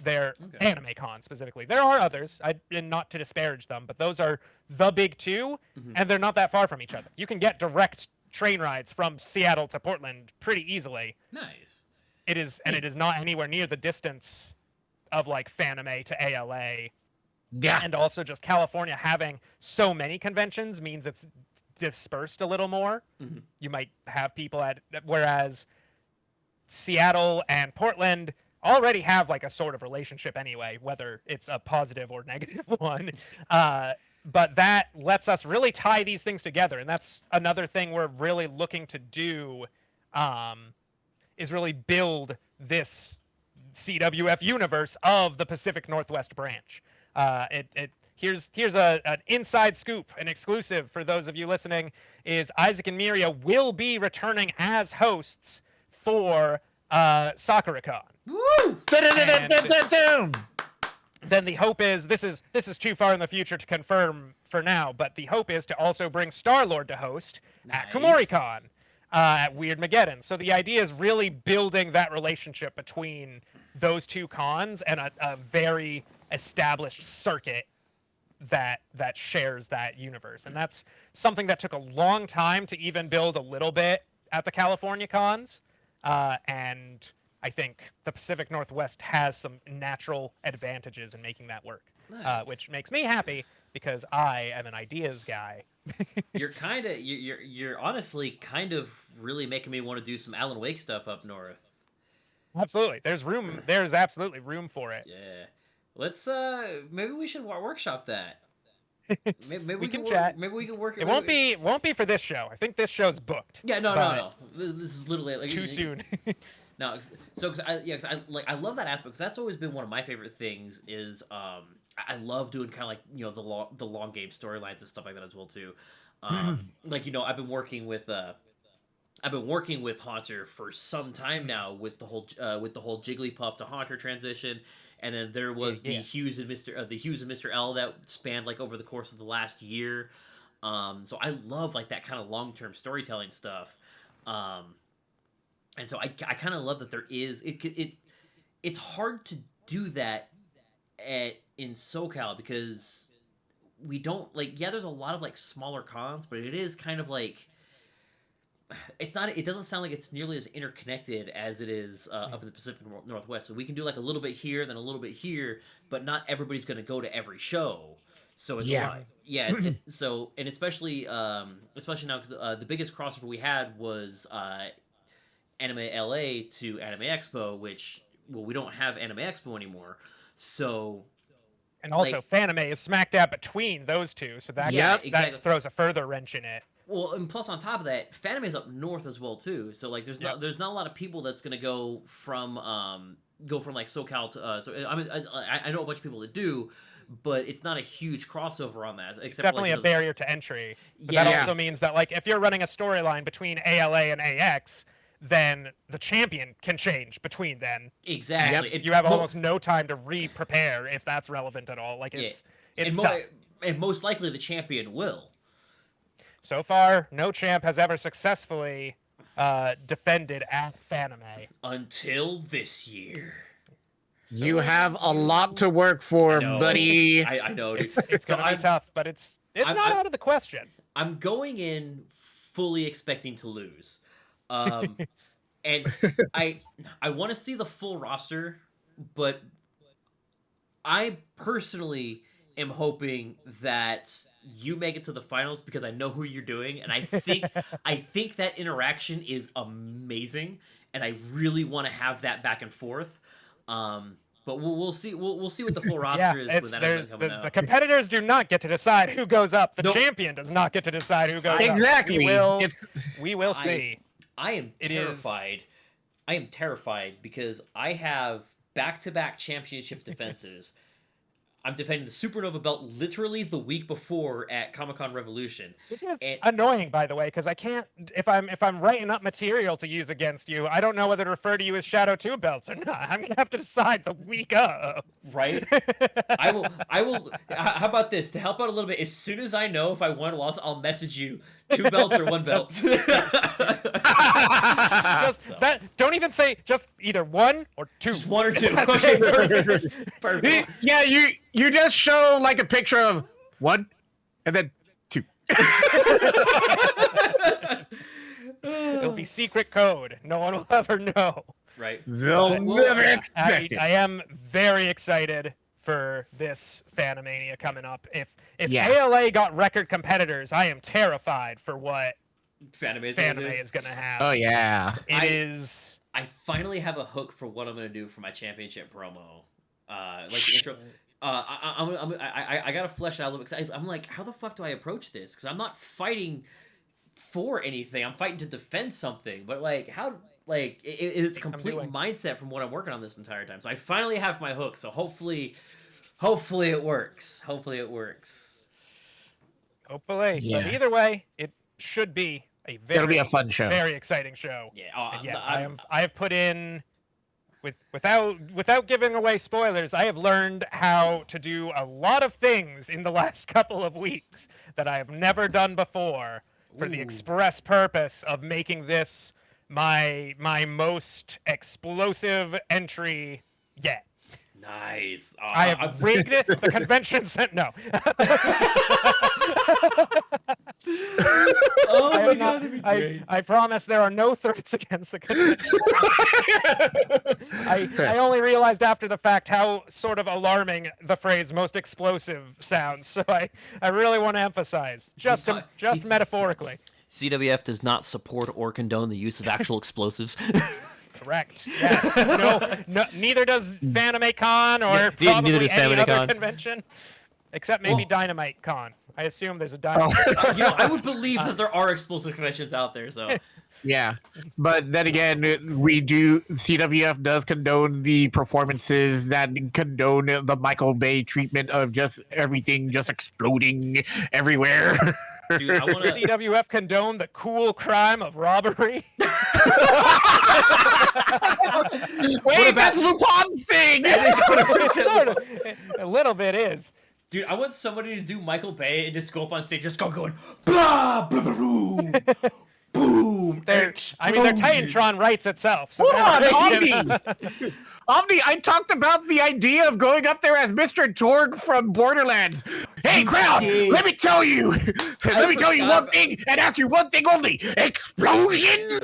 Speaker 3: They're anime cons specifically. There are others, and not to disparage them, but those are the big two, and they're not that far from each other. You can get direct train rides from Seattle to Portland pretty easily.
Speaker 2: Nice.
Speaker 3: It is, and it is not anywhere near the distance of like Fanime to ALA.
Speaker 1: Yeah.
Speaker 3: And also just California having so many conventions means it's dispersed a little more. You might have people whereas Seattle and Portland already have like a sort of relationship anyway, whether it's a positive or negative one. But that lets us really tie these things together. And that's another thing we're really looking to do, is really build this CWF universe of the Pacific Northwest branch. Here's an inside scoop, an exclusive for those of you listening, is Isaac and Miria will be returning as hosts for SakuraCon.
Speaker 2: Woo!
Speaker 3: Then the hope is, this is too far in the future to confirm for now, but the hope is to also bring Star-Lord to host at KumoriCon, at Weird Mageddon. So the idea is really building that relationship between those two cons and a very established circuit that shares that universe. And that's something that took a long time to even build a little bit at the California cons. And I think the Pacific Northwest has some natural advantages in making that work, which makes me happy because I am an ideas guy.
Speaker 2: You're honestly kind of really making me want to do some Alan Wake stuff up north.
Speaker 3: Absolutely. There's absolutely room for it.
Speaker 2: Yeah. Let's maybe we should workshop that. Maybe we can
Speaker 3: chat.
Speaker 2: Maybe we can work
Speaker 3: it. Won't be for this show. I think this show's booked.
Speaker 2: Yeah, no. This is literally like,
Speaker 3: too soon.
Speaker 2: No, so I love that aspect because that's always been one of my favorite things. Is I love doing kind of like the long game storylines and stuff like that as well too. Like I've been working with Haunter for some time now with the whole Jigglypuff to Haunter transition, and then there was the Hughes and Mr. L that spanned like over the course of the last year. So I love like that kind of long term storytelling stuff. And so I kind of love that there is it's hard to do that in SoCal because we don't there's a lot of like smaller cons, but it is kind of like it doesn't sound like it's nearly as interconnected as it is up in the Pacific Northwest. So we can do like a little bit here, then a little bit here, but not everybody's going to go to every show. So it's a lot. Yeah. So, and especially now because the biggest crossover we had was Anime LA to Anime Expo, which we don't have Anime Expo anymore. So,
Speaker 3: and also Fanime is smack dab between those two, so that throws a further wrench in it.
Speaker 2: Well, and plus on top of that, Fanime is up north as well too. So like, there's not a lot of people that's gonna go from like SoCal to. So I mean, I know a bunch of people that do, but it's not a huge crossover on that. Except
Speaker 3: definitely
Speaker 2: for,
Speaker 3: a barrier to entry. But that also means that like if you're running a storyline between ALA and AX, then the champion can change between then.
Speaker 2: Exactly.
Speaker 3: You have almost no time to re-prepare if that's relevant at all. Like it's tough.
Speaker 2: And most likely the champion will.
Speaker 3: So far, no champ has ever successfully defended at Fanime.
Speaker 2: Until this year.
Speaker 1: You have a lot to work for, buddy.
Speaker 2: I know.
Speaker 3: It's going to be tough, but it's not out of the question.
Speaker 2: I'm going in fully expecting to lose. And I want to see the full roster, but I personally am hoping that you make it to the finals because I know who you're doing, and I think that interaction is amazing, and I really want to have that back and forth. But we'll see. We'll see what the full roster
Speaker 3: Yeah,
Speaker 2: is
Speaker 3: it's
Speaker 2: when that
Speaker 3: there's
Speaker 2: event coming
Speaker 3: the
Speaker 2: out.
Speaker 3: competitors do not get to decide who goes up. The
Speaker 2: Nope.
Speaker 3: champion does not get to decide who goes
Speaker 1: Exactly.
Speaker 3: up.
Speaker 1: It's
Speaker 3: We will see.
Speaker 2: I am
Speaker 3: It
Speaker 2: terrified. I am terrified because I have back-to-back championship defenses. I'm defending the Supernova belt literally the week before at Comic-Con Revolution.
Speaker 3: Which is
Speaker 2: And-
Speaker 3: annoying, by the way, because I can't. If I'm writing up material to use against you, I don't know whether to refer to you as Shadow 2 belts or not. I'm gonna have to decide the week of.
Speaker 2: Right? I will. How about this? To help out a little bit, as soon as I know if I won or lost, I'll message you 2 belts or 1 belt.
Speaker 3: Don't even say just either 1 or 2.
Speaker 2: Just 1 or 2.
Speaker 3: That's
Speaker 2: Okay,
Speaker 3: it.
Speaker 2: perfect. Perfect.
Speaker 1: yeah, you just show like a picture of 1 and then 2.
Speaker 3: It'll be secret code. No one will ever know.
Speaker 2: Right.
Speaker 1: They'll
Speaker 3: But-
Speaker 1: never
Speaker 2: yeah,
Speaker 1: expect it.
Speaker 3: I am very excited for this Fanimania coming up. If
Speaker 1: Yeah.
Speaker 3: ALA got record competitors, I am terrified for what
Speaker 2: Fanime
Speaker 3: Fanime is gonna have.
Speaker 1: Oh yeah.
Speaker 3: It is.
Speaker 2: I finally have a hook for what I'm gonna do for my championship promo. Like the intro. I gotta flesh it out a little bit because I'm like, how the fuck do I approach this? Because I'm not fighting for anything. I'm fighting to defend something. But like, how? Like, it's a complete mindset from what I'm working on this entire time. So I finally have my hook. So hopefully it works. Hopefully it works.
Speaker 3: Hopefully.
Speaker 1: Yeah.
Speaker 3: But either way, it should be a
Speaker 1: It'll be a fun show.
Speaker 3: very exciting show.
Speaker 2: Yeah.
Speaker 3: And I have put in without giving away spoilers, I have learned how to do a lot of things in the last couple of weeks that I have never done before for the
Speaker 2: Ooh.
Speaker 3: express purpose of making this my most explosive entry yet.
Speaker 2: Nice.
Speaker 3: I have rigged it. The convention sent no.
Speaker 2: Oh
Speaker 3: I
Speaker 2: my
Speaker 3: have
Speaker 2: god,
Speaker 3: not-
Speaker 2: that'd be great.
Speaker 3: I promise there are no threats against the convention. I only realized after the fact how sort of alarming the phrase "most explosive" sounds. So I really want to emphasize, just
Speaker 2: he's-
Speaker 3: metaphorically.
Speaker 2: CWF does not support or condone the use of actual explosives.
Speaker 3: Correct. Yes. No. Neither does Fanime Con or
Speaker 2: Yeah,
Speaker 3: probably
Speaker 2: neither does
Speaker 3: any
Speaker 2: Fanime
Speaker 3: other
Speaker 2: Con.
Speaker 3: convention, except maybe
Speaker 2: Well-
Speaker 3: Dynamite Con. I assume there's a Dynamite.
Speaker 2: I would believe that there are explosive conventions out there. So
Speaker 1: Yeah, but then again, CWF does condone the performances that condone the Michael Bay treatment of just everything just exploding everywhere.
Speaker 2: dude, I want to.
Speaker 3: CWF condone the cool crime of robbery.
Speaker 1: Wait, that's Lupin's thing.
Speaker 2: That is 100%
Speaker 3: Sort of. A little bit is.
Speaker 2: Dude, I want somebody to do Michael Bay and just go up on stage, just going blah blah blah boom, boom.
Speaker 3: Their
Speaker 2: explosion.
Speaker 3: Titantron writes itself. So
Speaker 1: Hold on,
Speaker 3: that-
Speaker 1: Omni. Omni, I talked about the idea of going up there as Mr. Torg from Borderlands. Hey, crowd,
Speaker 2: did.
Speaker 1: let me tell you. Let me tell you
Speaker 2: forgot
Speaker 1: one thing and ask you one thing only. Explosions.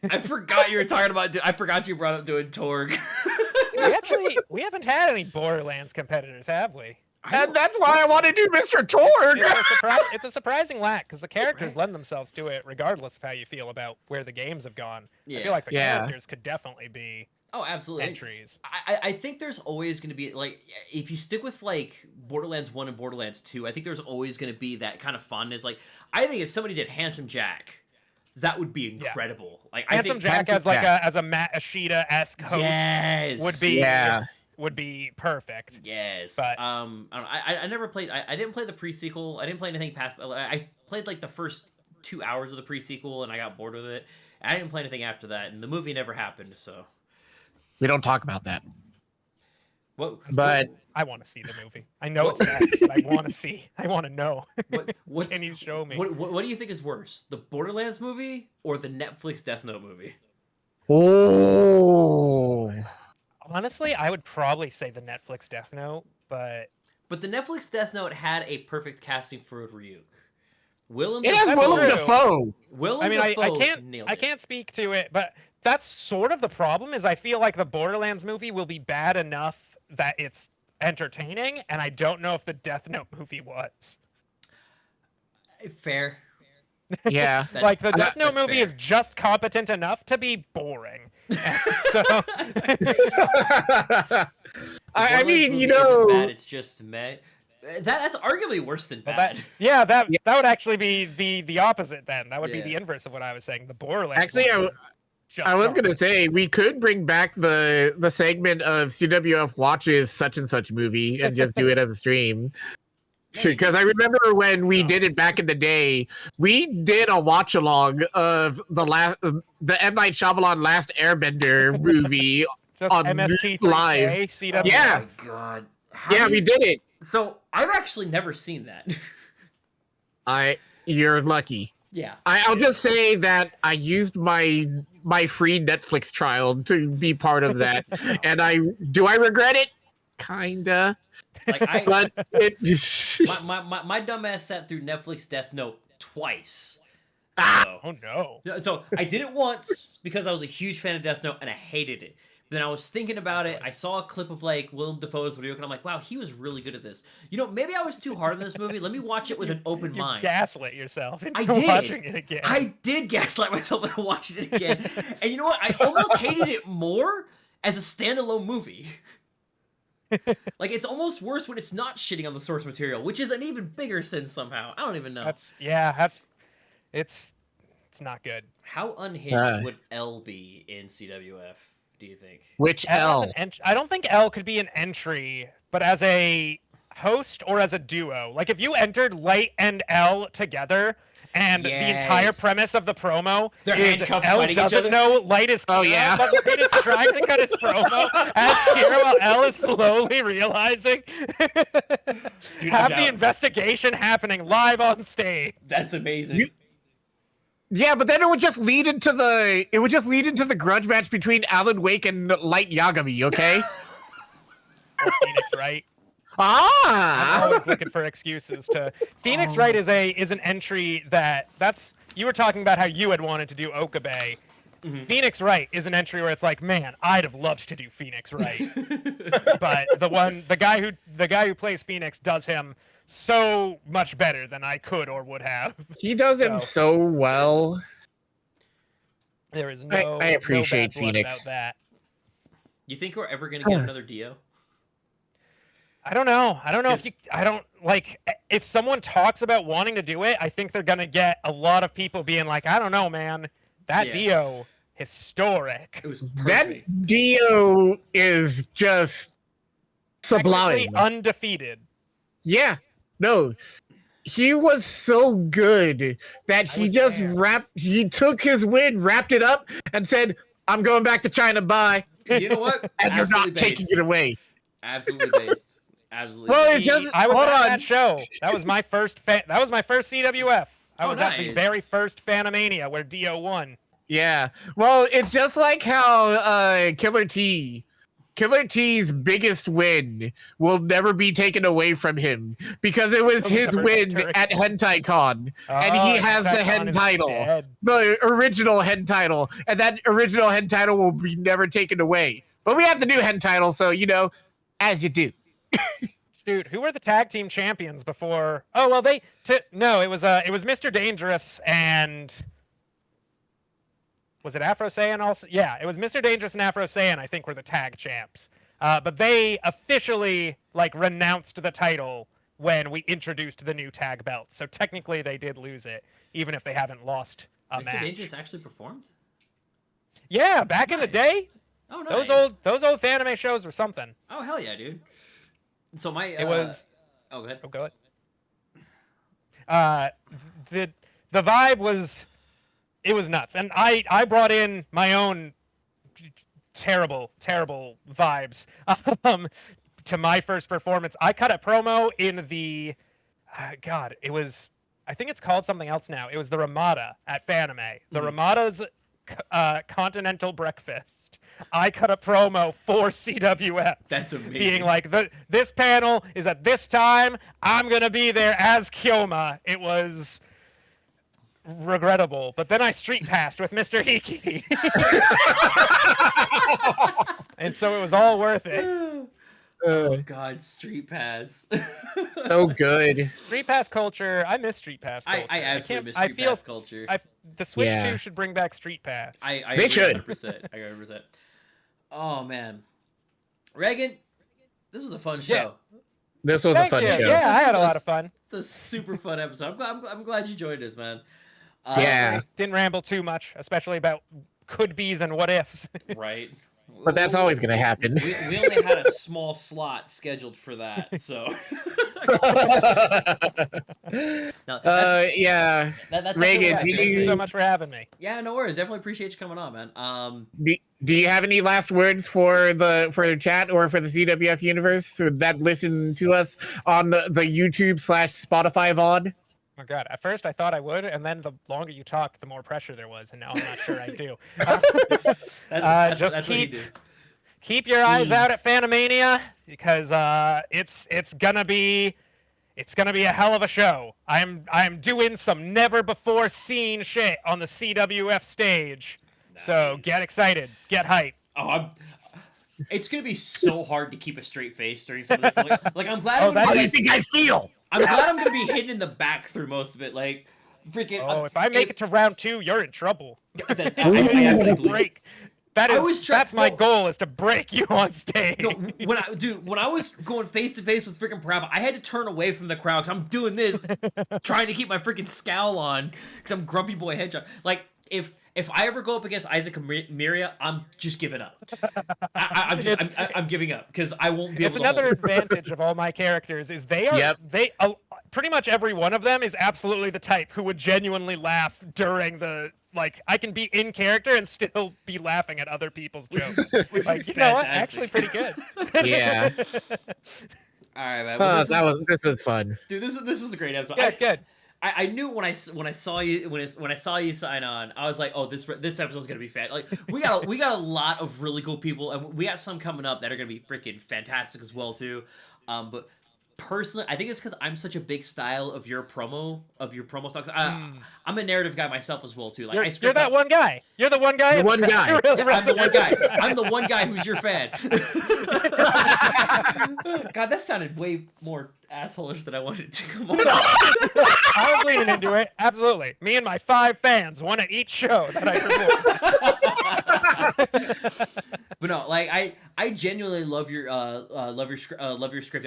Speaker 2: I forgot you were talking about. I forgot you brought up doing Torg.
Speaker 3: we haven't had any Borderlands competitors, have we?
Speaker 1: And that's why I want to do Mr. Torg.
Speaker 3: It's a surprising lack because the characters lend themselves to it, regardless of how you feel about where the games have gone. I
Speaker 2: Yeah.
Speaker 3: feel like the
Speaker 1: Yeah.
Speaker 3: characters could definitely be
Speaker 2: Oh, absolutely.
Speaker 3: entries.
Speaker 2: I think there's always going to be, like, if you stick with, like, Borderlands 1 and Borderlands 2, I think there's always going to be that kind of fondness. Like, I think if somebody did Handsome Jack, that would be incredible. Like,
Speaker 3: Handsome
Speaker 2: I think
Speaker 3: Jack as like a Matt Ashita-esque host
Speaker 2: yes.
Speaker 3: would be perfect.
Speaker 2: Yes.
Speaker 3: But-
Speaker 2: I don't know. I never played. I didn't play the pre-sequel. I didn't play anything past. I played like the first 2 hours of the pre-sequel, and I got bored with it. I didn't play anything after that, and the movie never happened. So,
Speaker 1: We don't talk about that.
Speaker 2: what?
Speaker 1: But
Speaker 3: I want to see the movie. I know it's bad, but I want to see. I want to know.
Speaker 2: What's,
Speaker 3: Can you show me?
Speaker 2: What do you think is worse, the Borderlands movie or the Netflix Death Note movie?
Speaker 1: oh,
Speaker 3: Honestly, I would probably say the Netflix Death Note, but
Speaker 2: But the Netflix Death Note had a perfect casting for Ryuk. Willem
Speaker 1: it has
Speaker 3: That's
Speaker 1: Willem
Speaker 3: true.
Speaker 1: Dafoe.
Speaker 2: Willem
Speaker 3: I mean, I
Speaker 2: Dafoe
Speaker 3: can't
Speaker 2: nailed
Speaker 3: I
Speaker 2: it.
Speaker 3: can't speak to it, but that's sort of the problem. Is I feel like the Borderlands movie will be bad enough that it's entertaining, and I don't know if the Death Note movie was.
Speaker 2: Fair.
Speaker 1: Yeah.
Speaker 2: That-
Speaker 3: Like the Death Note
Speaker 2: that's
Speaker 3: movie
Speaker 2: fair.
Speaker 3: is just competent enough to be boring. So
Speaker 1: I
Speaker 2: Borderlands
Speaker 1: mean,
Speaker 2: movie
Speaker 1: you
Speaker 2: isn't
Speaker 1: know,
Speaker 2: bad, it's just meh. That's arguably worse than
Speaker 3: Well,
Speaker 2: bad.
Speaker 3: that
Speaker 1: Yeah.
Speaker 3: would actually be the opposite then. That would be
Speaker 2: Yeah.
Speaker 3: the inverse of what I was saying. The Borderlands.
Speaker 1: actually,
Speaker 3: one just
Speaker 1: I was
Speaker 3: garbage.
Speaker 1: gonna say we could bring back the segment of CWF watches such and such movie and just do it as a stream. Because I remember when we did it back in the day, we did a watch along of the M Night Shyamalan Last Airbender movie
Speaker 3: Just
Speaker 1: on
Speaker 3: MST3K,
Speaker 1: live.
Speaker 3: CWF.
Speaker 1: Yeah.
Speaker 2: Oh my god.
Speaker 1: Yeah, we did it.
Speaker 2: So I've actually never seen that.
Speaker 1: You're lucky.
Speaker 2: Yeah.
Speaker 1: I'll just say that I used my free Netflix trial to be part of that, and I regret it? Kinda.
Speaker 2: Like
Speaker 1: But it
Speaker 2: my dumbass sat through Netflix Death Note twice.
Speaker 1: Ah!
Speaker 2: So,
Speaker 3: Oh no.
Speaker 2: so I did it once because I was a huge fan of Death Note and I hated it. Then I was thinking about it. I saw a clip of like Willem Dafoe's video, and I'm like, wow, he was really good at this. You know, maybe I was too hard on this movie. Let me watch it with an open
Speaker 3: You
Speaker 2: mind.
Speaker 3: gaslit yourself into
Speaker 2: I did.
Speaker 3: watching it again.
Speaker 2: I did gaslight myself into watching it again. And you know what? I almost hated it more as a standalone movie. Like, it's almost worse when it's not shitting on the source material, which is an even bigger sin somehow. I don't even know.
Speaker 3: It's not good.
Speaker 2: How unhinged would L be in CWF, do you think?
Speaker 1: which
Speaker 3: As
Speaker 1: L?
Speaker 3: I don't think L could be an entry, but as a host or as a duo. Like if you entered Light and L together, and the entire
Speaker 2: Yes.
Speaker 3: premise of the promo
Speaker 2: They're
Speaker 3: is
Speaker 2: handcuffed
Speaker 3: L
Speaker 2: fighting each
Speaker 3: doesn't
Speaker 2: other?
Speaker 3: know Light is Kira,
Speaker 1: Oh, yeah.
Speaker 3: but Light is trying to cut his promo as Kira while L is slowly realizing.
Speaker 2: Dude,
Speaker 3: Have
Speaker 2: I'm
Speaker 3: the
Speaker 2: down.
Speaker 3: investigation happening live on stage.
Speaker 2: That's amazing.
Speaker 1: Yeah, but then it would just lead into the grudge match between Alan Wake and Light Yagami. Okay.
Speaker 3: Or Phoenix Wright. I'm
Speaker 1: Ah.
Speaker 3: always looking for excuses to. Phoenix Wright is an entry that's you were talking about how you had wanted to do Okabe. Phoenix Wright is an entry where it's like, man, I'd have loved to do Phoenix Wright, but the guy who plays Phoenix does him so much better than I could or would have.
Speaker 1: He does him so well.
Speaker 3: There is no.
Speaker 1: I appreciate
Speaker 3: no bad blood
Speaker 1: Phoenix.
Speaker 3: about that.
Speaker 2: You think we're ever gonna get another Dio?
Speaker 3: I don't know. If someone talks about wanting to do it, I think they're gonna get a lot of people being like, I don't know, man. That
Speaker 2: Yeah.
Speaker 3: Dio, historic.
Speaker 2: It was
Speaker 1: That
Speaker 2: perfect.
Speaker 1: Dio is just sublime.
Speaker 3: Technically undefeated.
Speaker 1: Yeah. No. He was so good that he
Speaker 3: was
Speaker 1: just
Speaker 3: there.
Speaker 1: he took his win, wrapped it up, and said, I'm going back to China, bye.
Speaker 2: You know what?
Speaker 1: And you're not
Speaker 2: Absolutely
Speaker 1: taking
Speaker 2: based.
Speaker 1: it away.
Speaker 2: Absolutely based. Absolutely.
Speaker 1: Well,
Speaker 2: based.
Speaker 1: it's just
Speaker 3: I was
Speaker 1: hold
Speaker 3: at
Speaker 1: on.
Speaker 3: that show. That was my first that was my first CWF. I
Speaker 2: Oh,
Speaker 3: was at the
Speaker 2: nice.
Speaker 3: very first Fanimania where Dio won.
Speaker 1: Yeah. Well, it's just like how Killer T's biggest win will never be taken away from him because it was his
Speaker 3: Never
Speaker 1: win
Speaker 3: turn.
Speaker 1: at Hentai Con. And he has the head title. The original head title. And that original head title will be never taken away. But we have the new head title, so as you do.
Speaker 3: Dude, who were the tag team champions before? Oh well, it was Mr. Dangerous and was it Afro Saiyan also? Yeah, it was Mr. Dangerous and Afro Saiyan, I think, were the tag champs. But they officially renounced the title when we introduced the new tag belt. So technically, they did lose it, even if they haven't lost a
Speaker 2: Mr.
Speaker 3: match.
Speaker 2: Dangerous actually performed?
Speaker 3: Yeah, back in the
Speaker 2: Nice.
Speaker 3: day,
Speaker 2: Oh, nice.
Speaker 3: those old Fanime shows were something.
Speaker 2: Oh, hell yeah, dude. So my...
Speaker 3: It was.
Speaker 2: Oh, go ahead.
Speaker 3: Oh, go ahead. The vibe was, it was nuts, and I brought in my own terrible vibes to my first performance. I cut a promo in the it was, I think it's called something else now. It was the Ramada at Fanime. The Ramada's continental breakfast. I cut a promo for CWF.
Speaker 2: That's amazing.
Speaker 3: Being like, this panel is at this time. I'm going to be there as Kyoma. It was regrettable. But then I street passed with Mr. Hiki. And so it was all worth it.
Speaker 2: Oh, God, Street Pass.
Speaker 1: So good.
Speaker 3: Street Pass culture. I miss Street Pass culture.
Speaker 2: I absolutely miss
Speaker 3: I
Speaker 2: Street
Speaker 3: feel
Speaker 2: Pass culture.
Speaker 3: the Switch
Speaker 1: Yeah.
Speaker 3: 2 should bring back Street Pass.
Speaker 2: I
Speaker 1: They
Speaker 2: agree
Speaker 1: should.
Speaker 2: 100%. I agree 100%. Oh, man. Reagan, This was a fun show.
Speaker 1: This was
Speaker 3: Thank
Speaker 1: a fun
Speaker 3: you.
Speaker 1: show.
Speaker 3: Yeah, I had a lot of fun.
Speaker 2: It's a super fun episode. I'm glad you joined us, man.
Speaker 1: Yeah.
Speaker 3: Didn't ramble too much, especially about could-be's and what-ifs.
Speaker 2: Right.
Speaker 1: But that's always going to happen.
Speaker 2: We only had a small slot scheduled for that, so. No,
Speaker 1: yeah.
Speaker 2: That's
Speaker 1: Reagan,
Speaker 2: right,
Speaker 3: Thank you so much for having me.
Speaker 2: Yeah, no worries. Definitely appreciate you coming on, man.
Speaker 1: Do you have any last words for the chat or for the CWF universe that listen to us on the YouTube/Spotify VOD?
Speaker 3: Oh god! At first I thought I would, and then the longer you talked, the more pressure there was, and now I'm not sure I do.
Speaker 2: That's
Speaker 3: just
Speaker 2: what you do.
Speaker 3: keep your eyes out at Fanimania because it's gonna be a hell of a show. I'm doing some never before seen shit on the CWF stage, so get excited, get hyped.
Speaker 2: Oh, it's gonna be so hard to keep a straight face during some of this stuff. Like I'm glad.
Speaker 1: How do you think I feel?
Speaker 2: I'm glad I'm gonna be hidden in the back through most of it. Like, freaking.
Speaker 3: Oh, if I make it to round 2, you're in trouble.
Speaker 2: I
Speaker 3: Break. That's my goal, is to break you on stage.
Speaker 2: No, when I was going face to face with freaking Parappa, I had to turn away from the crowd because I'm doing this, trying to keep my freaking scowl on because I'm Grumpy Boy Headshot. Like, if I ever go up against Isaac and Miria, I'm just giving up. I'm giving up because I won't be able to.
Speaker 3: It's another advantage of all my characters is pretty much every one of them is absolutely the type who would genuinely laugh during the. Like, I can be in character and still be laughing at other people's jokes. Like, you know what? Actually, pretty good.
Speaker 1: Yeah.
Speaker 2: All right, man. Well,
Speaker 1: this was fun,
Speaker 2: dude. This is a great episode.
Speaker 3: Yeah, good.
Speaker 2: I knew when I saw you sign on, I was like, oh, this episode's gonna be fat. Like, we got a lot of really cool people, and we got some coming up that are gonna be freaking fantastic as well too. But personally, I think it's because I'm such a big style of your promo stocks. I'm a narrative guy myself as well too. Like,
Speaker 3: you're that one guy. You're the one guy.
Speaker 1: The one guy.
Speaker 2: I'm the one guy. I'm the one guy who's your fan. God, that sounded way more assholeish than I wanted to come on.
Speaker 3: I was leaning into it. Absolutely. Me and my 5 fans, one at each show that I support.
Speaker 2: But no, like I genuinely love your script. I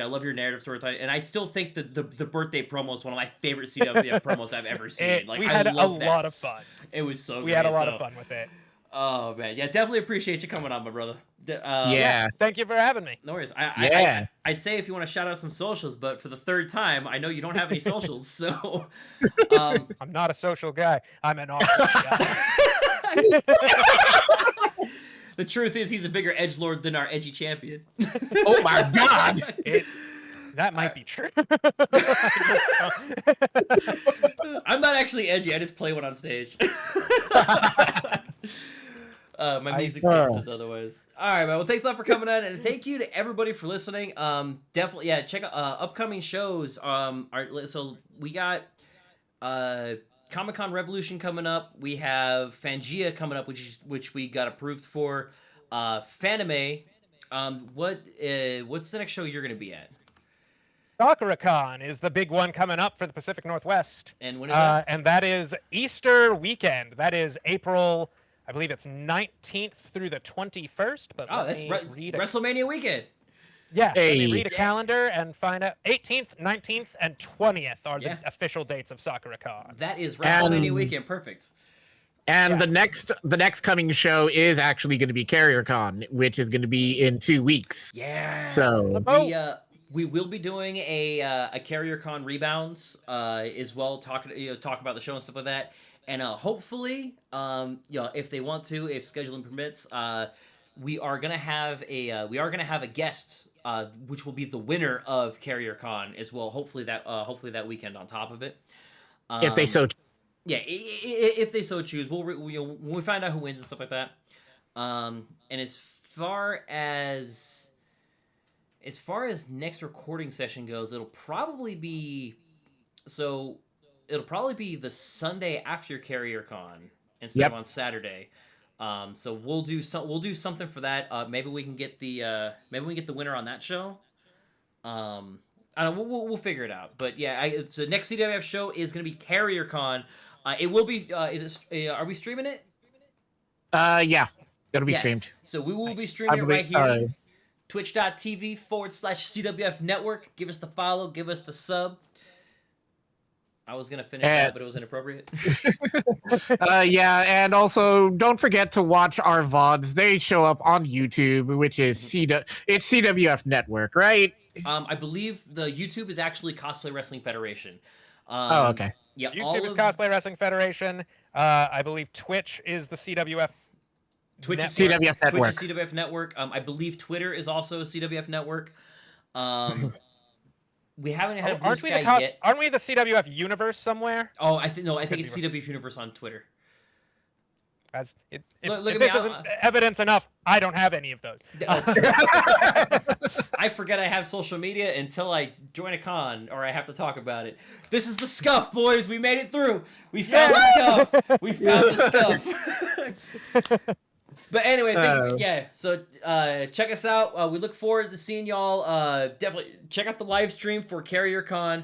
Speaker 2: love your narrative storytelling, and I still think that the birthday promo is one of my favorite CWF promos I've ever seen.
Speaker 3: We had a lot of fun.
Speaker 2: It was so.
Speaker 3: We had a lot of fun with it.
Speaker 2: Oh man, yeah, definitely appreciate you coming on, my brother.
Speaker 1: Yeah.
Speaker 3: Thank you for having me.
Speaker 2: No worries. I'd say if you want to shout out some socials, but for the 3rd time, I know you don't have any socials, so.
Speaker 3: I'm not a social guy. I'm an awesome guy.
Speaker 2: The truth is, he's a bigger edgelord than our edgy champion.
Speaker 1: Oh my god!
Speaker 3: That might be true.
Speaker 2: I'm not actually edgy. I just play one on stage. My music taste says otherwise. All right, man. Well, thanks a lot for coming on, and thank you to everybody for listening. Definitely, yeah. Check out upcoming shows. So we got Comic-Con Revolution coming up. We have Fangia coming up, which we got approved for. Fanime. What's the next show you're gonna be at?
Speaker 3: Sakurakon is the big one coming up for the Pacific Northwest.
Speaker 2: And when is that?
Speaker 3: And that is Easter weekend. That is April, I believe it's 19th through the 21st. But
Speaker 2: that's WrestleMania weekend.
Speaker 3: Yeah, let me read a calendar and find out. 18th, 19th, and 20th are the official dates of Sakurakon.
Speaker 2: That is WrestleMania weekend. Perfect.
Speaker 1: And the next coming show is actually going to be CarrierCon, which is going to be in 2 weeks.
Speaker 2: Yeah.
Speaker 1: So
Speaker 2: we will be doing a CarrierCon rebounds as well, talk about the show and stuff like that. And hopefully, if they want to, if scheduling permits, we are gonna have a guest, which will be the winner of CarrierCon as well. Hopefully that weekend on top of it.
Speaker 1: If they so.
Speaker 2: Yeah, if they so choose, when we find out who wins and stuff like that. And as far as next recording session goes, it'll probably be the Sunday after CarrierCon instead of on Saturday. So we'll do something for that. Maybe we can get the winner on that show. I don't know, we'll figure it out. But yeah, so next CWF show is going to be CarrierCon. It will be. Are we streaming it?
Speaker 1: Yeah, it'll be streamed.
Speaker 2: So we will be streaming it right here. twitch.tv/CWF Network. Give us the follow, give us the sub. I was going to finish that, but it was inappropriate.
Speaker 1: Yeah, and also don't forget to watch our VODs. They show up on YouTube, which is it's CWF Network, right?
Speaker 2: I believe the YouTube is actually Cosplay Wrestling Federation.
Speaker 1: Oh, okay.
Speaker 2: Yeah,
Speaker 3: YouTube is Cosplay Wrestling Federation. I believe Twitch is the CWF.
Speaker 2: Twitch is
Speaker 1: CWF Network.
Speaker 2: Twitch is CWF Network. I believe Twitter is also CWF Network. We haven't had a Blue Sky yet.
Speaker 3: Aren't we the CWF universe somewhere?
Speaker 2: Oh, I think it's CWF Universe on Twitter.
Speaker 3: If
Speaker 2: Look at
Speaker 3: this
Speaker 2: me,
Speaker 3: isn't evidence enough, I don't have any of those.
Speaker 2: I forget I have social media until I join a con or I have to talk about it. This is the scuff, boys. We made it through. We found the scuff. We found the scuff. But anyway, so check us out. We look forward to seeing y'all. Definitely check out the live stream for CarrierCon,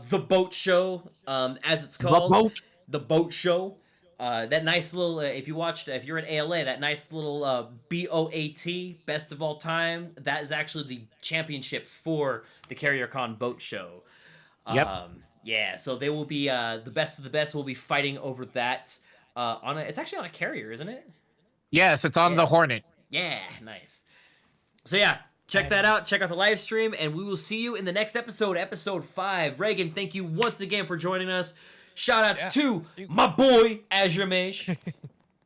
Speaker 2: the boat show, as it's called. The boat show. That nice little, if you're in ALA, that nice little BOAT, best of all time, that is actually the championship for the CarrierCon boat show.
Speaker 1: Yep.
Speaker 2: Yeah, so they will be, the best of the best will be fighting over that. It's actually on a carrier, isn't it?
Speaker 1: Yes, it's on the Hornet.
Speaker 2: Yeah, nice. So yeah, check that out. Check out the live stream, and we will see you in the next episode, episode 5. Reagan, thank you once again for joining us. Shoutouts to my boy, Azure Mage.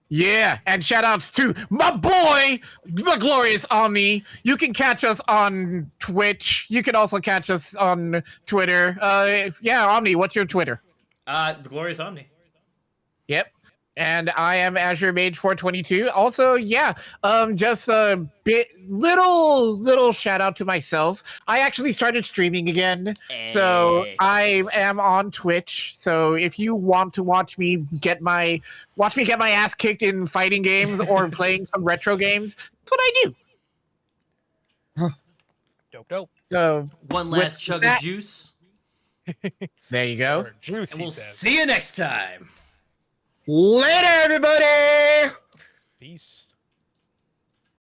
Speaker 1: Yeah, and shoutouts to my boy, the Glorious Omni. You can catch us on Twitch. You can also catch us on Twitter. Omni, what's your Twitter?
Speaker 2: The Glorious Omni.
Speaker 1: Yep. And I am Azure Mage 422. Also, just a little shout out to myself. I actually started streaming again, so I am on Twitch. So if you want to watch me get my ass kicked in fighting games or playing some retro games, that's what I do.
Speaker 3: Dope.
Speaker 1: So
Speaker 2: one last chug of juice.
Speaker 1: There you go.
Speaker 3: Juice,
Speaker 2: and we'll see you next time.
Speaker 1: Later, everybody!
Speaker 3: Peace.